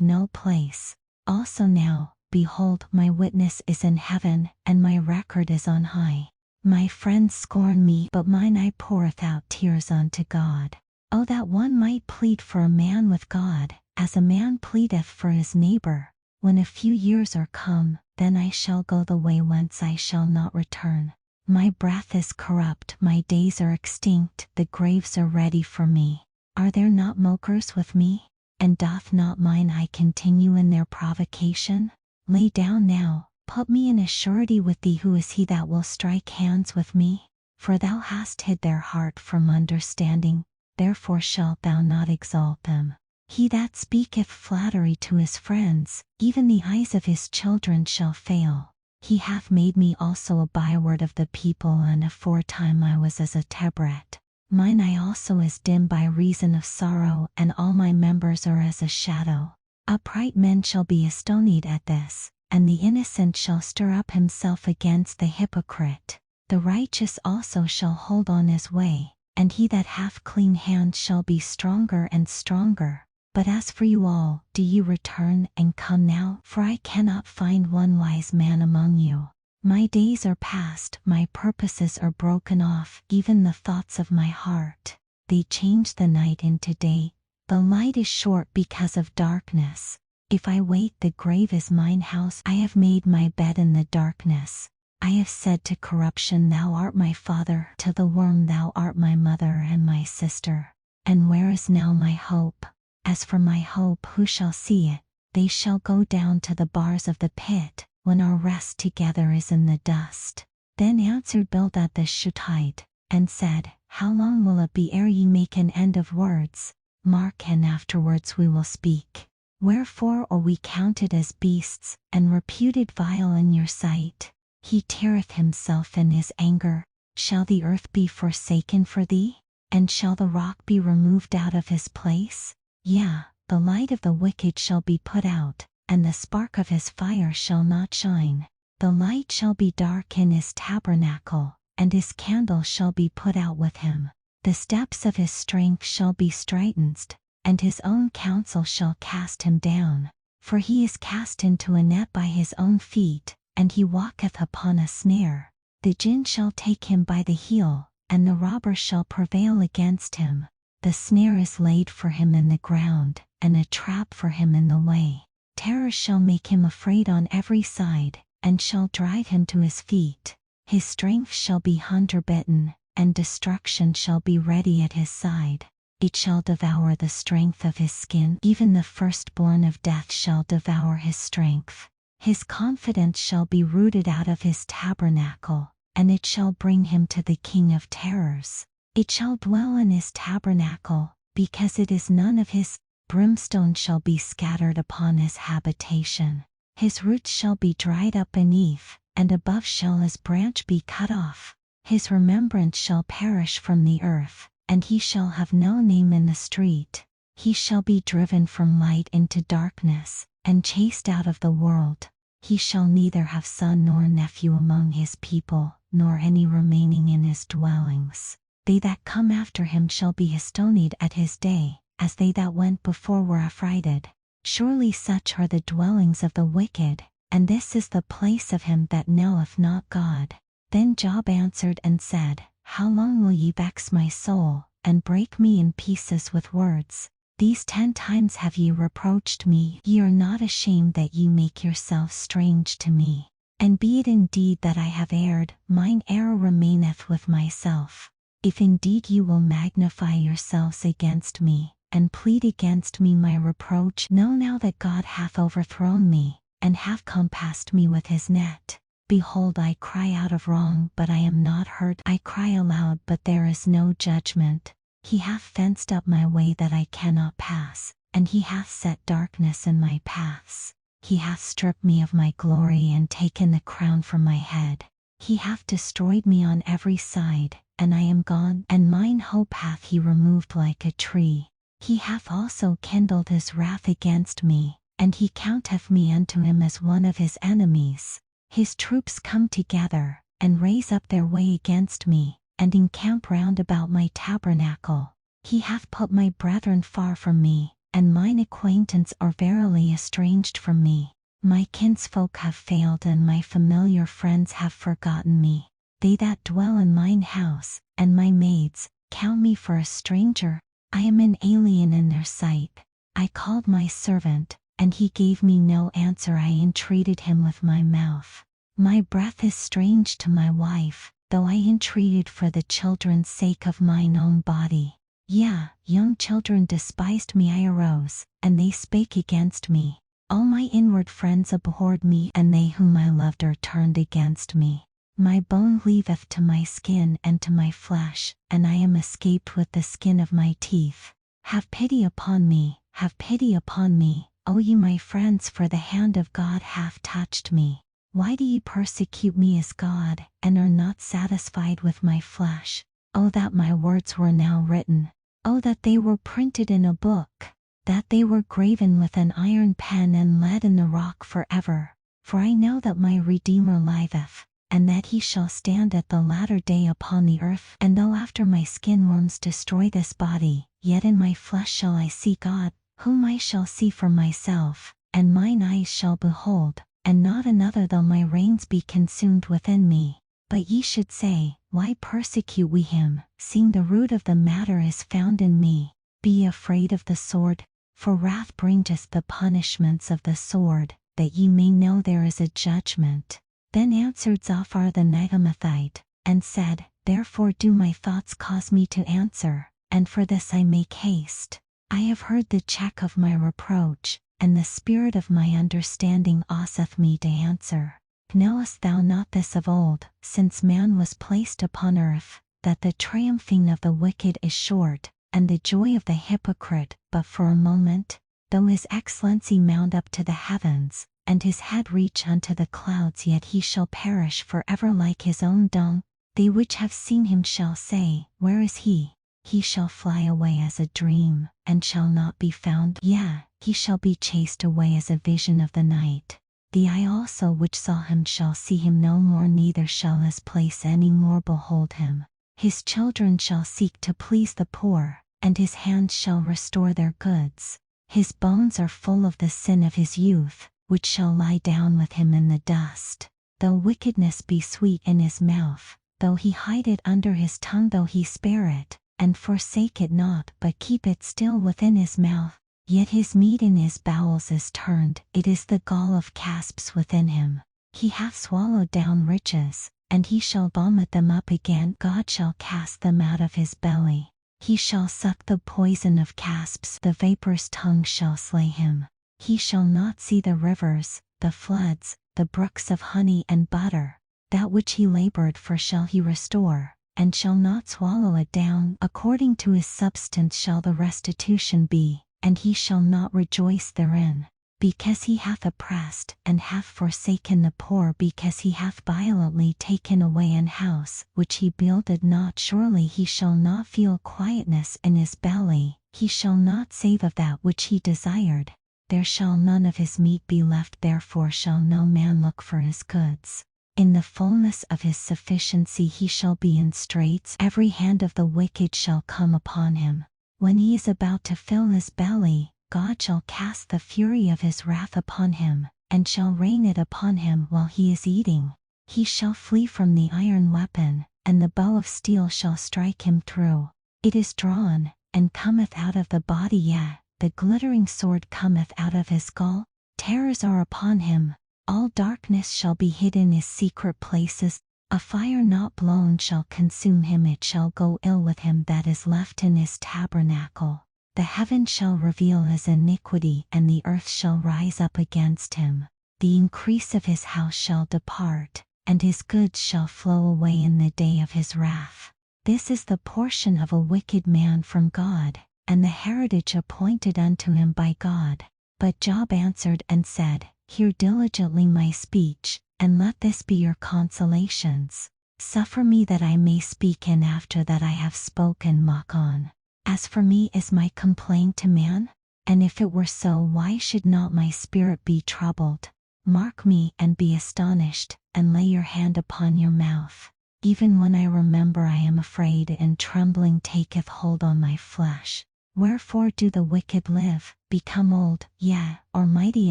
no place. Also now, behold, my witness is in heaven, and my record is on high. My friends scorn me, but mine eye poureth out tears unto God. Oh, that one might plead for a man with God, as a man pleadeth for his neighbor. When a few years are come, then I shall go the way whence I shall not return. My breath is corrupt, my days are extinct, the graves are ready for me. Are there not mockers with me? And doth not mine eye continue in their provocation? Lay down now, put me in a surety with thee. Who is he that will strike hands with me? For thou hast hid their heart from understanding, therefore shalt thou not exalt them. He that speaketh flattery to his friends, even the eyes of his children shall fail. He hath made me also a byword of the people, and aforetime I was as a Tebret. Mine eye also is dim by reason of sorrow, and all my members are as a shadow. Upright men shall be astonied at this, and the innocent shall stir up himself against the hypocrite. The righteous also shall hold on his way, and he that hath clean hands shall be stronger and stronger. But as for you all, do ye return and come now, for I cannot find one wise man among you. My days are past, my purposes are broken off, even the thoughts of my heart. They change the night into day, the light is short because of darkness. If I wait, the grave is mine house. I have made my bed in the darkness. I have said to corruption, thou art my father, to the worm, thou art my mother and my sister. And where is now my hope? As for my hope, who shall see it? They shall go down to the bars of the pit, when our rest together is in the dust. Then answered Bildad the Shuhite, and said, How long will it be ere ye make an end of words? Mark, and afterwards we will speak. Wherefore are we counted as beasts, and reputed vile in your sight? He teareth himself in his anger. Shall the earth be forsaken for thee? And shall the rock be removed out of his place? Yea, the light of the wicked shall be put out, and the spark of his fire shall not shine. The light shall be dark in his tabernacle, and his candle shall be put out with him. The steps of his strength shall be straitened, and his own counsel shall cast him down. For he is cast into a net by his own feet, and he walketh upon a snare. The gin shall take him by the heel, and the robber shall prevail against him. The snare is laid for him in the ground, and a trap for him in the way. Terror shall make him afraid on every side, and shall drive him to his feet. His strength shall be hunter-bitten, and destruction shall be ready at his side. It shall devour the strength of his skin, even the firstborn of death shall devour his strength. His confidence shall be rooted out of his tabernacle, and it shall bring him to the king of terrors. It shall dwell in his tabernacle, because it is none of his. Brimstone shall be scattered upon his habitation. His roots shall be dried up beneath, and above shall his branch be cut off. His remembrance shall perish from the earth, and he shall have no name in the street. He shall be driven from light into darkness, and chased out of the world. He shall neither have son nor nephew among his people, nor any remaining in his dwellings. They that come after him shall be astonied at his day, as they that went before were affrighted. Surely such are the dwellings of the wicked, and this is the place of him that knoweth not God. Then Job answered and said, How long will ye vex my soul, and break me in pieces with words? These 10 times have ye reproached me. Ye are not ashamed that ye make yourselves strange to me. And be it indeed that I have erred, mine error remaineth with myself. If indeed ye will magnify yourselves against me, and plead against me my reproach, know now that God hath overthrown me, and hath compassed me with his net. Behold, I cry out of wrong, but I am not heard. I cry aloud, but there is no judgment. He hath fenced up my way that I cannot pass, and he hath set darkness in my paths. He hath stripped me of my glory and taken the crown from my head. He hath destroyed me on every side, and I am gone, and mine hope hath he removed like a tree. He hath also kindled his wrath against me, and he counteth me unto him as one of his enemies. His troops come together, and raise up their way against me, and encamp round about my tabernacle. He hath put my brethren far from me, and mine acquaintance are verily estranged from me. My kinsfolk have failed, and my familiar friends have forgotten me. They that dwell in mine house, and my maids, count me for a stranger. I am an alien in their sight. I called my servant, and he gave me no answer. I entreated him with my mouth. My breath is strange to my wife, though I entreated for the children's sake of mine own body. Yea, young children despised me. I arose, and they spake against me. All my inward friends abhorred me, and they whom I loved are turned against me. My bone cleaveth to my skin and to my flesh, and I am escaped with the skin of my teeth. Have pity upon me, have pity upon me, O ye my friends, for the hand of God hath touched me. Why do ye persecute me as God, and are not satisfied with my flesh? O that my words were now written! O that they were printed in a book! That they were graven with an iron pen and lead in the rock forever. For I know that my Redeemer liveth, and that he shall stand at the latter day upon the earth. And though after my skin worms destroy this body, yet in my flesh shall I see God, whom I shall see for myself, and mine eyes shall behold, and not another, though my reins be consumed within me. But ye should say, Why persecute we him, seeing the root of the matter is found in me? Be ye afraid of the sword? For wrath bringeth the punishments of the sword, that ye may know there is a judgment. Then answered Zophar the Naamathite, and said, Therefore do my thoughts cause me to answer, and for this I make haste. I have heard the check of my reproach, and the spirit of my understanding causeth me to answer. Knowest thou not this of old, since man was placed upon earth, that the triumphing of the wicked is short, and the joy of the hypocrite but for a moment? Though his excellency mount up to the heavens, and his head reach unto the clouds, yet he shall perish forever like his own dung. They which have seen him shall say, Where is he? He shall fly away as a dream, and shall not be found. Yea, he shall be chased away as a vision of the night. The eye also which saw him shall see him no more, neither shall his place any more behold him. His children shall seek to please the poor, and his hands shall restore their goods. His bones are full of the sin of his youth, which shall lie down with him in the dust. Though wickedness be sweet in his mouth, though he hide it under his tongue, though he spare it, and forsake it not, but keep it still within his mouth, yet his meat in his bowels is turned, it is the gall of casps within him. He hath swallowed down riches, and he shall vomit them up again. God shall cast them out of his belly. He shall suck the poison of casps, the vapor's tongue shall slay him. He shall not see the rivers, the floods, the brooks of honey and butter. That which he labored for shall he restore, and shall not swallow it down. According to his substance shall the restitution be, and he shall not rejoice therein. Because he hath oppressed, and hath forsaken the poor, because he hath violently taken away an house which he builded not, surely he shall not feel quietness in his belly, he shall not save of that which he desired. There shall none of his meat be left, therefore shall no man look for his goods. In the fullness of his sufficiency he shall be in straits, every hand of the wicked shall come upon him. When he is about to fill his belly, God shall cast the fury of his wrath upon him, and shall rain it upon him while he is eating. He shall flee from the iron weapon, and the bow of steel shall strike him through. It is drawn, and cometh out of the body, yea, the glittering sword cometh out of his gall. Terrors are upon him, all darkness shall be hid in his secret places. A fire not blown shall consume him, it shall go ill with him that is left in his tabernacle. The heaven shall reveal his iniquity, and the earth shall rise up against him. The increase of his house shall depart, and his goods shall flow away in the day of his wrath. This is the portion of a wicked man from God, and the heritage appointed unto him by God. But Job answered and said, Hear diligently my speech, and let this be your consolations. Suffer me that I may speak, and after that I have spoken, mock on. As for me, is my complaint to man? And if it were so, why should not my spirit be troubled? Mark me and be astonished, and lay your hand upon your mouth. Even when I remember, I am afraid, and trembling taketh hold on my flesh. Wherefore do the wicked live, become old, yea, or mighty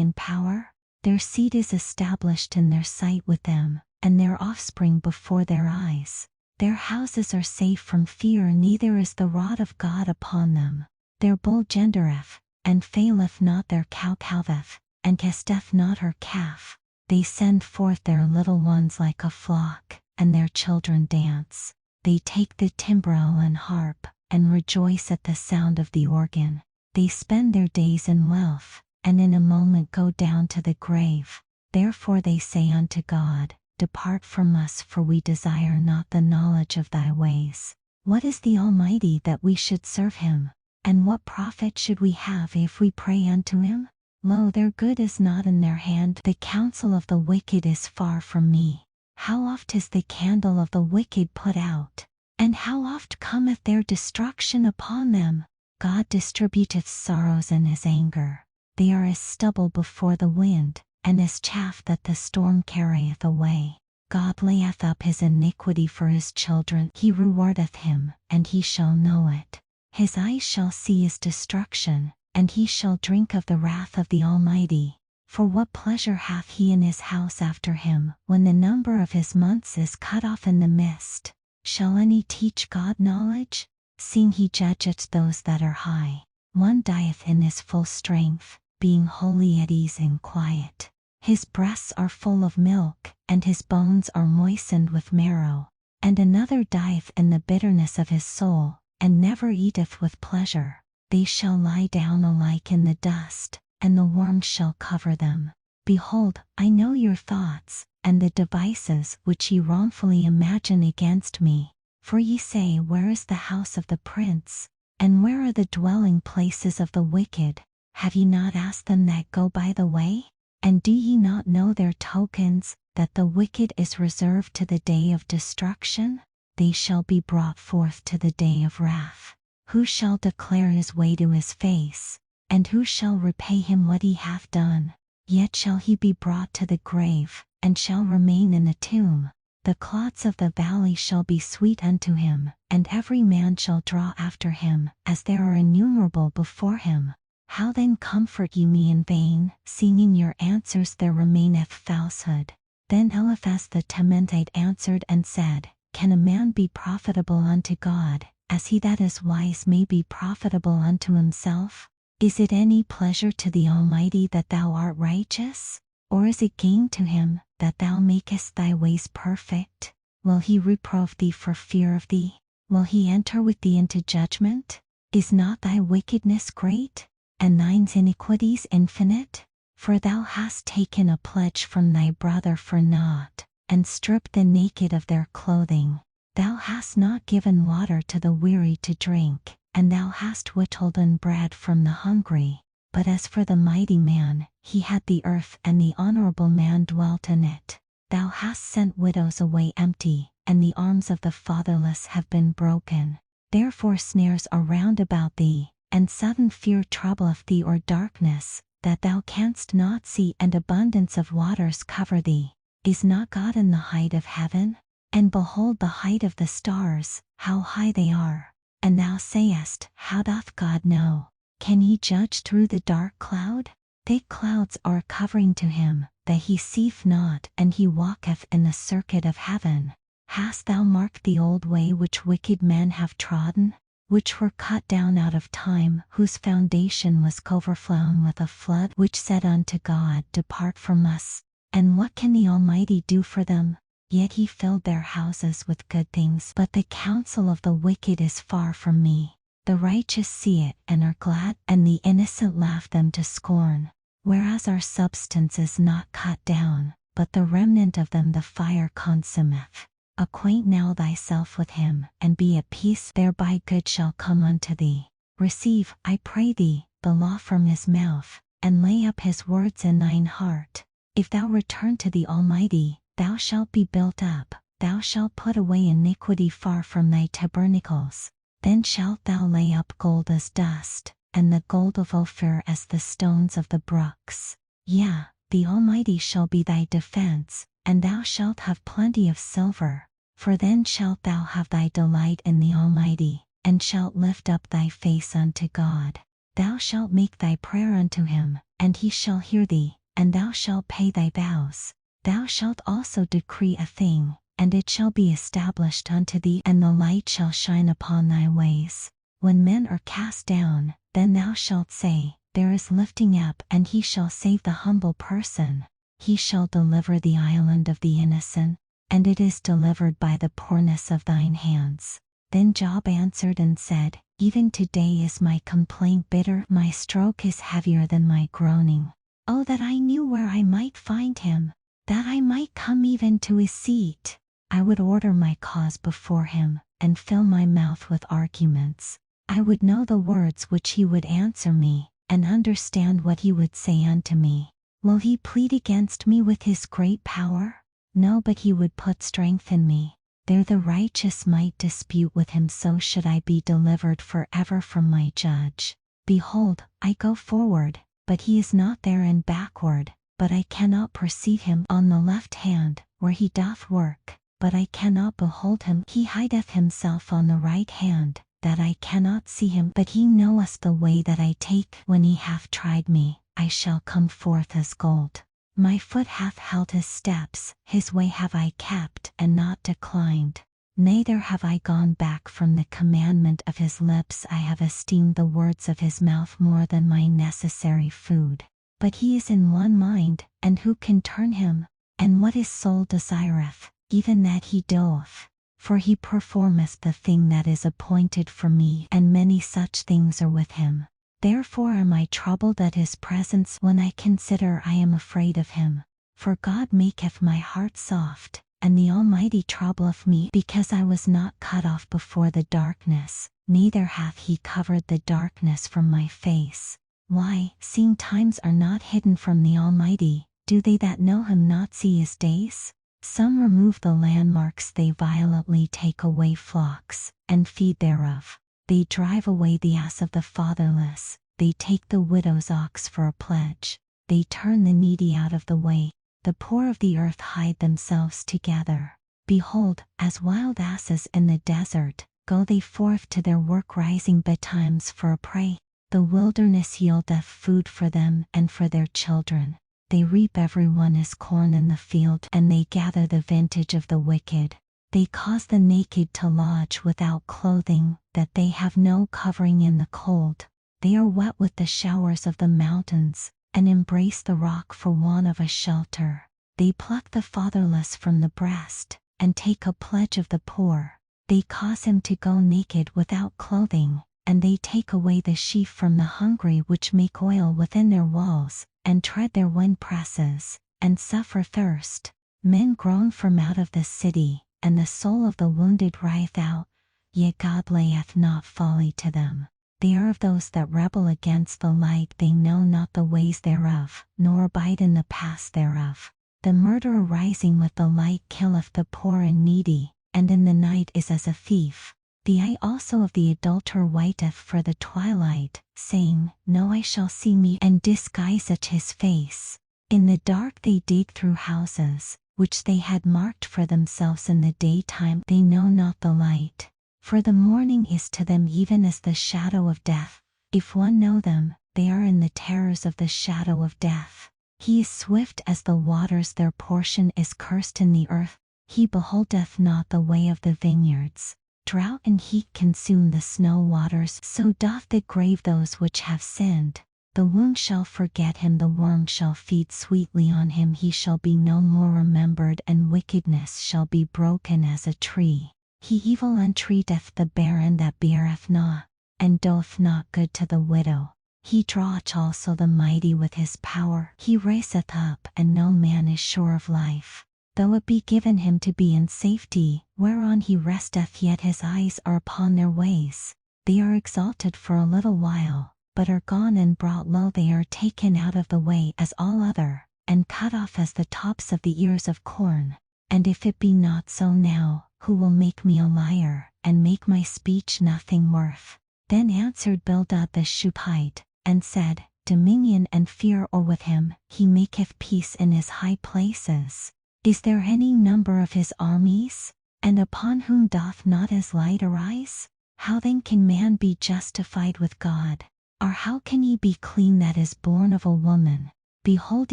in power? Their seed is established in their sight with them, and their offspring before their eyes. Their houses are safe from fear, neither is the rod of God upon them. Their bull gendereth, and faileth not, their cow calveth, and casteth not her calf. They send forth their little ones like a flock, and their children dance. They take the timbrel and harp, and rejoice at the sound of the organ. They spend their days in wealth, and in a moment go down to the grave. Therefore they say unto God, Depart from us, for we desire not the knowledge of thy ways. What is the Almighty that we should serve him? And what profit should we have if we pray unto him? Lo, their good is not in their hand, the counsel of the wicked is far from me. How oft is the candle of the wicked put out? And how oft cometh their destruction upon them? God distributeth sorrows in his anger. They are as stubble before the wind, and as chaff that the storm carrieth away. God layeth up his iniquity for his children, he rewardeth him, and he shall know it. His eyes shall see his destruction, and he shall drink of the wrath of the Almighty. For what pleasure hath he in his house after him, when the number of his months is cut off in the mist? Shall any teach God knowledge? Seeing he judgeth those that are high. One dieth in his full strength, being wholly at ease and quiet. His breasts are full of milk, and his bones are moistened with marrow. And another dieth in the bitterness of his soul, and never eateth with pleasure. They shall lie down alike in the dust, and the worm shall cover them. Behold, I know your thoughts, and the devices which ye wrongfully imagine against me. For ye say, Where is the house of the prince? And where are the dwelling places of the wicked? Have ye not asked them that go by the way? And do ye not know their tokens, that the wicked is reserved to the day of destruction? They shall be brought forth to the day of wrath. Who shall declare his way to his face? And who shall repay him what he hath done? Yet shall he be brought to the grave, and shall remain in the tomb. The clods of the valley shall be sweet unto him, and every man shall draw after him, as there are innumerable before him. How then comfort ye me in vain, seeing in your answers there remaineth falsehood? Then Eliphaz the Temanite answered and said, Can a man be profitable unto God, as he that is wise may be profitable unto himself? Is it any pleasure to the Almighty that thou art righteous? Or is it gain to him, that thou makest thy ways perfect? Will he reprove thee for fear of thee? Will he enter with thee into judgment? Is not thy wickedness great, and thine iniquities infinite? For thou hast taken a pledge from thy brother for naught, and stripped the naked of their clothing. Thou hast not given water to the weary to drink, and thou hast withholden bread from the hungry. But as for the mighty man, he had the earth, and the honorable man dwelt in it. Thou hast sent widows away empty, and the arms of the fatherless have been broken. Therefore snares are round about thee, and sudden fear troubleth thee, or darkness, that thou canst not see, and abundance of waters cover thee. Is not God in the height of heaven? And behold the height of the stars, how high they are. And thou sayest, How doth God know? Can he judge through the dark cloud? Thick clouds are a covering to him, that he seeth not, and he walketh in the circuit of heaven. Hast thou marked the old way which wicked men have trodden, which were cut down out of time, whose foundation was overflown with a flood, which said unto God, Depart from us? And what can the Almighty do for them? Yet he filled their houses with good things, but the counsel of the wicked is far from me. The righteous see it, and are glad, and the innocent laugh them to scorn. Whereas our substance is not cut down, but the remnant of them the fire consumeth. Acquaint now thyself with him, and be at peace, thereby good shall come unto thee. Receive, I pray thee, the law from his mouth, and lay up his words in thine heart. If thou return to the Almighty, thou shalt be built up, thou shalt put away iniquity far from thy tabernacles. Then shalt thou lay up gold as dust, and the gold of Ophir as the stones of the brooks. Yea, the Almighty shall be thy defense, and thou shalt have plenty of silver. For then shalt thou have thy delight in the Almighty, and shalt lift up thy face unto God. Thou shalt make thy prayer unto him, and he shall hear thee, and thou shalt pay thy vows. Thou shalt also decree a thing, and it shall be established unto thee, and the light shall shine upon thy ways. When men are cast down, then thou shalt say, There is lifting up, and he shall save the humble person. He shall deliver the island of the innocent, and it is delivered by the poorness of thine hands. Then Job answered and said, Even today is my complaint bitter, my stroke is heavier than my groaning. Oh, that I knew where I might find him, that I might come even to his seat. I would order my cause before him, and fill my mouth with arguments. I would know the words which he would answer me, and understand what he would say unto me. Will he plead against me with his great power? No, but he would put strength in me. There the righteous might dispute with him, so should I be delivered forever from my judge. Behold, I go forward, but he is not there, and backward, but I cannot perceive him. On the left hand, where he doth work, but I cannot behold him. He hideth himself on the right hand, that I cannot see him. But he knoweth the way that I take. When he hath tried me, I shall come forth as gold. My foot hath held his steps, his way have I kept, and not declined. Neither have I gone back from the commandment of his lips. I have esteemed the words of his mouth more than my necessary food. But he is in one mind, and who can turn him? And what his soul desireth, even that he doeth. For he performeth the thing that is appointed for me, and many such things are with him. Therefore am I troubled at his presence. When I consider, I am afraid of him. For God maketh my heart soft, and the Almighty troubleth me, because I was not cut off before the darkness, neither hath he covered the darkness from my face. Why, seeing times are not hidden from the Almighty, do they that know him not see his days? Some remove the landmarks, they violently take away flocks, and feed thereof. They drive away the ass of the fatherless, they take the widow's ox for a pledge. They turn the needy out of the way, the poor of the earth hide themselves together. Behold, as wild asses in the desert, go they forth to their work, rising betimes for a prey. The wilderness yieldeth food for them and for their children. They reap every one his corn in the field, and they gather the vintage of the wicked. They cause the naked to lodge without clothing, that they have no covering in the cold. They are wet with the showers of the mountains, and embrace the rock for want of a shelter. They pluck the fatherless from the breast, and take a pledge of the poor. They cause him to go naked without clothing, and they take away the sheaf from the hungry, which make oil within their walls, and tread their winepresses, and suffer thirst. Men groan from out of the city, and the soul of the wounded crieth out. Yet God layeth not folly to them. They are of those that rebel against the light. They know not the ways thereof, nor abide in the paths thereof. The murderer rising with the light killeth the poor and needy, and in the night is as a thief. The eye also of the adulterer waiteth for the twilight, saying, No eye shall see me, and disguiseth his face. In the dark they dig through houses, which they had marked for themselves in the daytime. They know not the light. For the morning is to them even as the shadow of death. If one know them, they are in the terrors of the shadow of death. He is swift as the waters, their portion is cursed in the earth. He beholdeth not the way of the vineyards. Drought and heat consume the snow waters, so doth the grave those which have sinned. The wound shall forget him, the worm shall feed sweetly on him. He shall be no more remembered, and wickedness shall be broken as a tree. He evil entreateth the barren that beareth not, and doth not good to the widow. He draweth also the mighty with his power. He raiseth up, and no man is sure of life. Though it be given him to be in safety, whereon he resteth, yet his eyes are upon their ways. They are exalted for a little while, but are gone and brought low. They are taken out of the way as all other, and cut off as the tops of the ears of corn. And if it be not so now, who will make me a liar, and make my speech nothing worth? Then answered Bildad the Shuhite, and said, Dominion and fear are with him, he maketh peace in his high places. Is there any number of his armies? And upon whom doth not his light arise? How then can man be justified with God? Or how can he be clean that is born of a woman? Behold,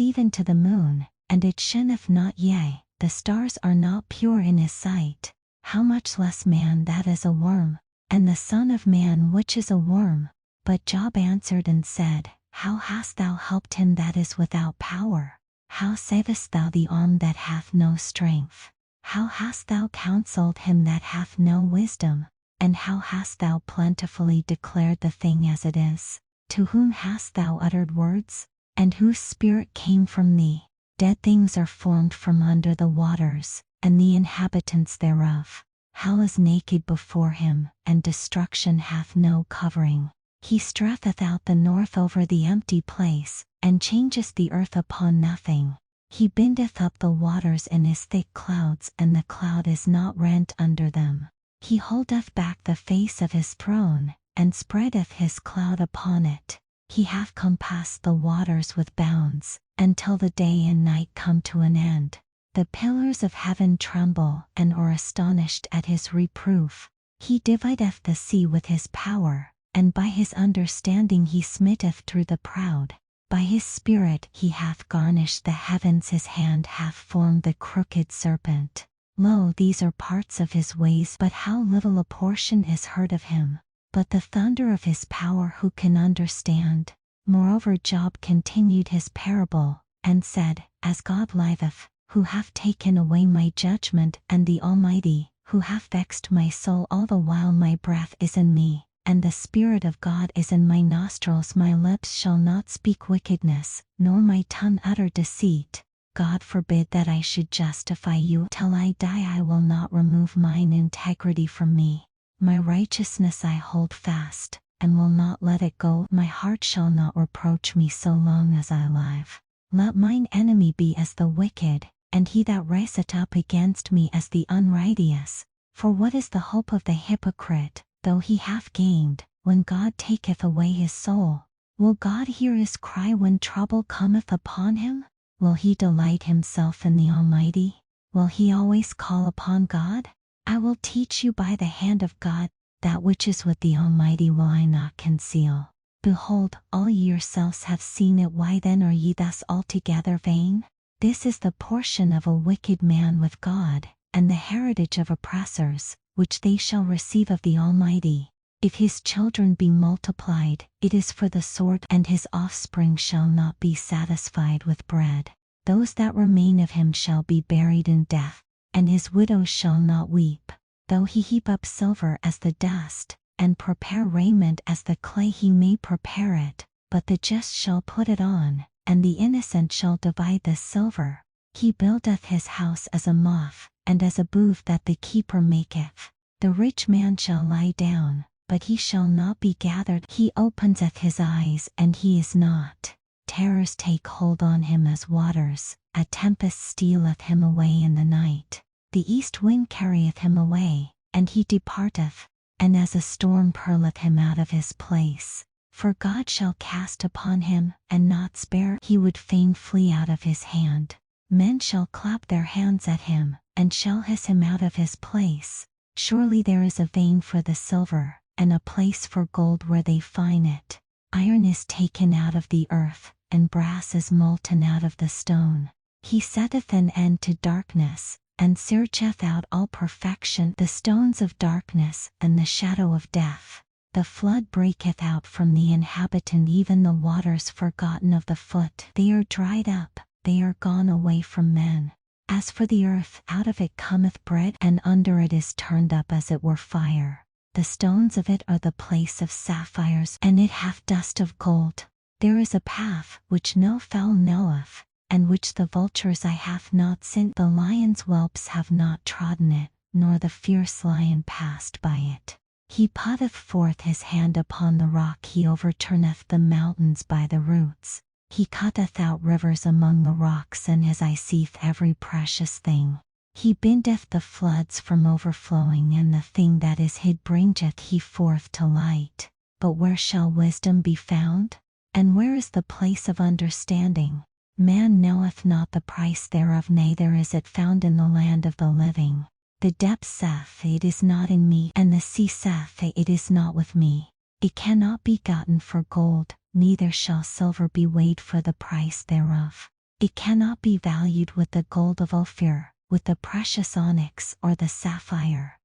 even to the moon, and it shineth not, yea, the stars are not pure in his sight. How much less man that is a worm, and the Son of Man which is a worm? But Job answered and said, How hast thou helped him that is without power? How savest thou the arm that hath no strength? How hast thou counseled him that hath no wisdom? And how hast thou plentifully declared the thing as it is? To whom hast thou uttered words? And whose spirit came from thee? Dead things are formed from under the waters, and the inhabitants thereof. Hell is naked before him, and destruction hath no covering. He stretcheth out the north over the empty place, and changeth the earth upon nothing. He bindeth up the waters in his thick clouds, and the cloud is not rent under them. He holdeth back the face of his throne, and spreadeth his cloud upon it. He hath compassed the waters with bounds, until the day and night come to an end. The pillars of heaven tremble, and are astonished at his reproof. He divideth the sea with his power, and by his understanding he smitteth through the proud. By his spirit he hath garnished the heavens, his hand hath formed the crooked serpent. Lo, these are parts of his ways, but how little a portion is heard of him. But the thunder of his power who can understand? Moreover Job continued his parable, and said, As God liveth, who hath taken away my judgment, and the Almighty, who hath vexed my soul all the while my breath is in me, and the Spirit of God is in my nostrils, my lips shall not speak wickedness, nor my tongue utter deceit. God forbid that I should justify you. Till I die I will not remove mine integrity from me. My righteousness I hold fast, and will not let it go. My heart shall not reproach me so long as I live. Let mine enemy be as the wicked, and he that riseth up against me as the unrighteous. For what is the hope of the hypocrite, though he hath gained, when God taketh away his soul? Will God hear his cry when trouble cometh upon him? Will he delight himself in the Almighty? Will he always call upon God? I will teach you by the hand of God, that which is with the Almighty will I not conceal. Behold, all ye yourselves have seen it. Why then are ye thus altogether vain? This is the portion of a wicked man with God, and the heritage of oppressors, which they shall receive of the Almighty. If his children be multiplied, it is for the sword, and his offspring shall not be satisfied with bread. Those that remain of him shall be buried in death, and his widows shall not weep. Though he heap up silver as the dust, and prepare raiment as the clay, he may prepare it, but the just shall put it on, and the innocent shall divide the silver. He buildeth his house as a moth, and as a booth that the keeper maketh. The rich man shall lie down, but he shall not be gathered. He openeth his eyes, and he is not. Terrors take hold on him as waters, a tempest stealeth him away in the night. The east wind carrieth him away, and he departeth, and as a storm hurleth him out of his place. For God shall cast upon him, and not spare. He would fain flee out of his hand. Men shall clap their hands at him, and shall hiss him out of his place. Surely there is a vein for the silver, and a place for gold where they find it. Iron is taken out of the earth, and brass is molten out of the stone. He setteth an end to darkness, and searcheth out all perfection, the stones of darkness, and the shadow of death. The flood breaketh out from the inhabitant, even the waters forgotten of the foot. They are dried up, they are gone away from men. As for the earth, out of it cometh bread, and under it is turned up as it were fire. The stones of it are the place of sapphires, and it hath dust of gold. There is a path which no fowl knoweth, and which the vultures eye hath not seen. The lion's whelps have not trodden it, nor the fierce lion passed by it. He putteth forth his hand upon the rock, he overturneth the mountains by the roots. He cutteth out rivers among the rocks, and his eye seeth every precious thing. He bindeth the floods from overflowing, and the thing that is hid bringeth he forth to light. But where shall wisdom be found? And where is the place of understanding? Man knoweth not the price thereof, neither is it found in the land of the living. The depth saith, It is not in me, and the sea saith, It is not with me. It cannot be gotten for gold, neither shall silver be weighed for the price thereof. It cannot be valued with the gold of Ophir, with the precious onyx or the sapphire.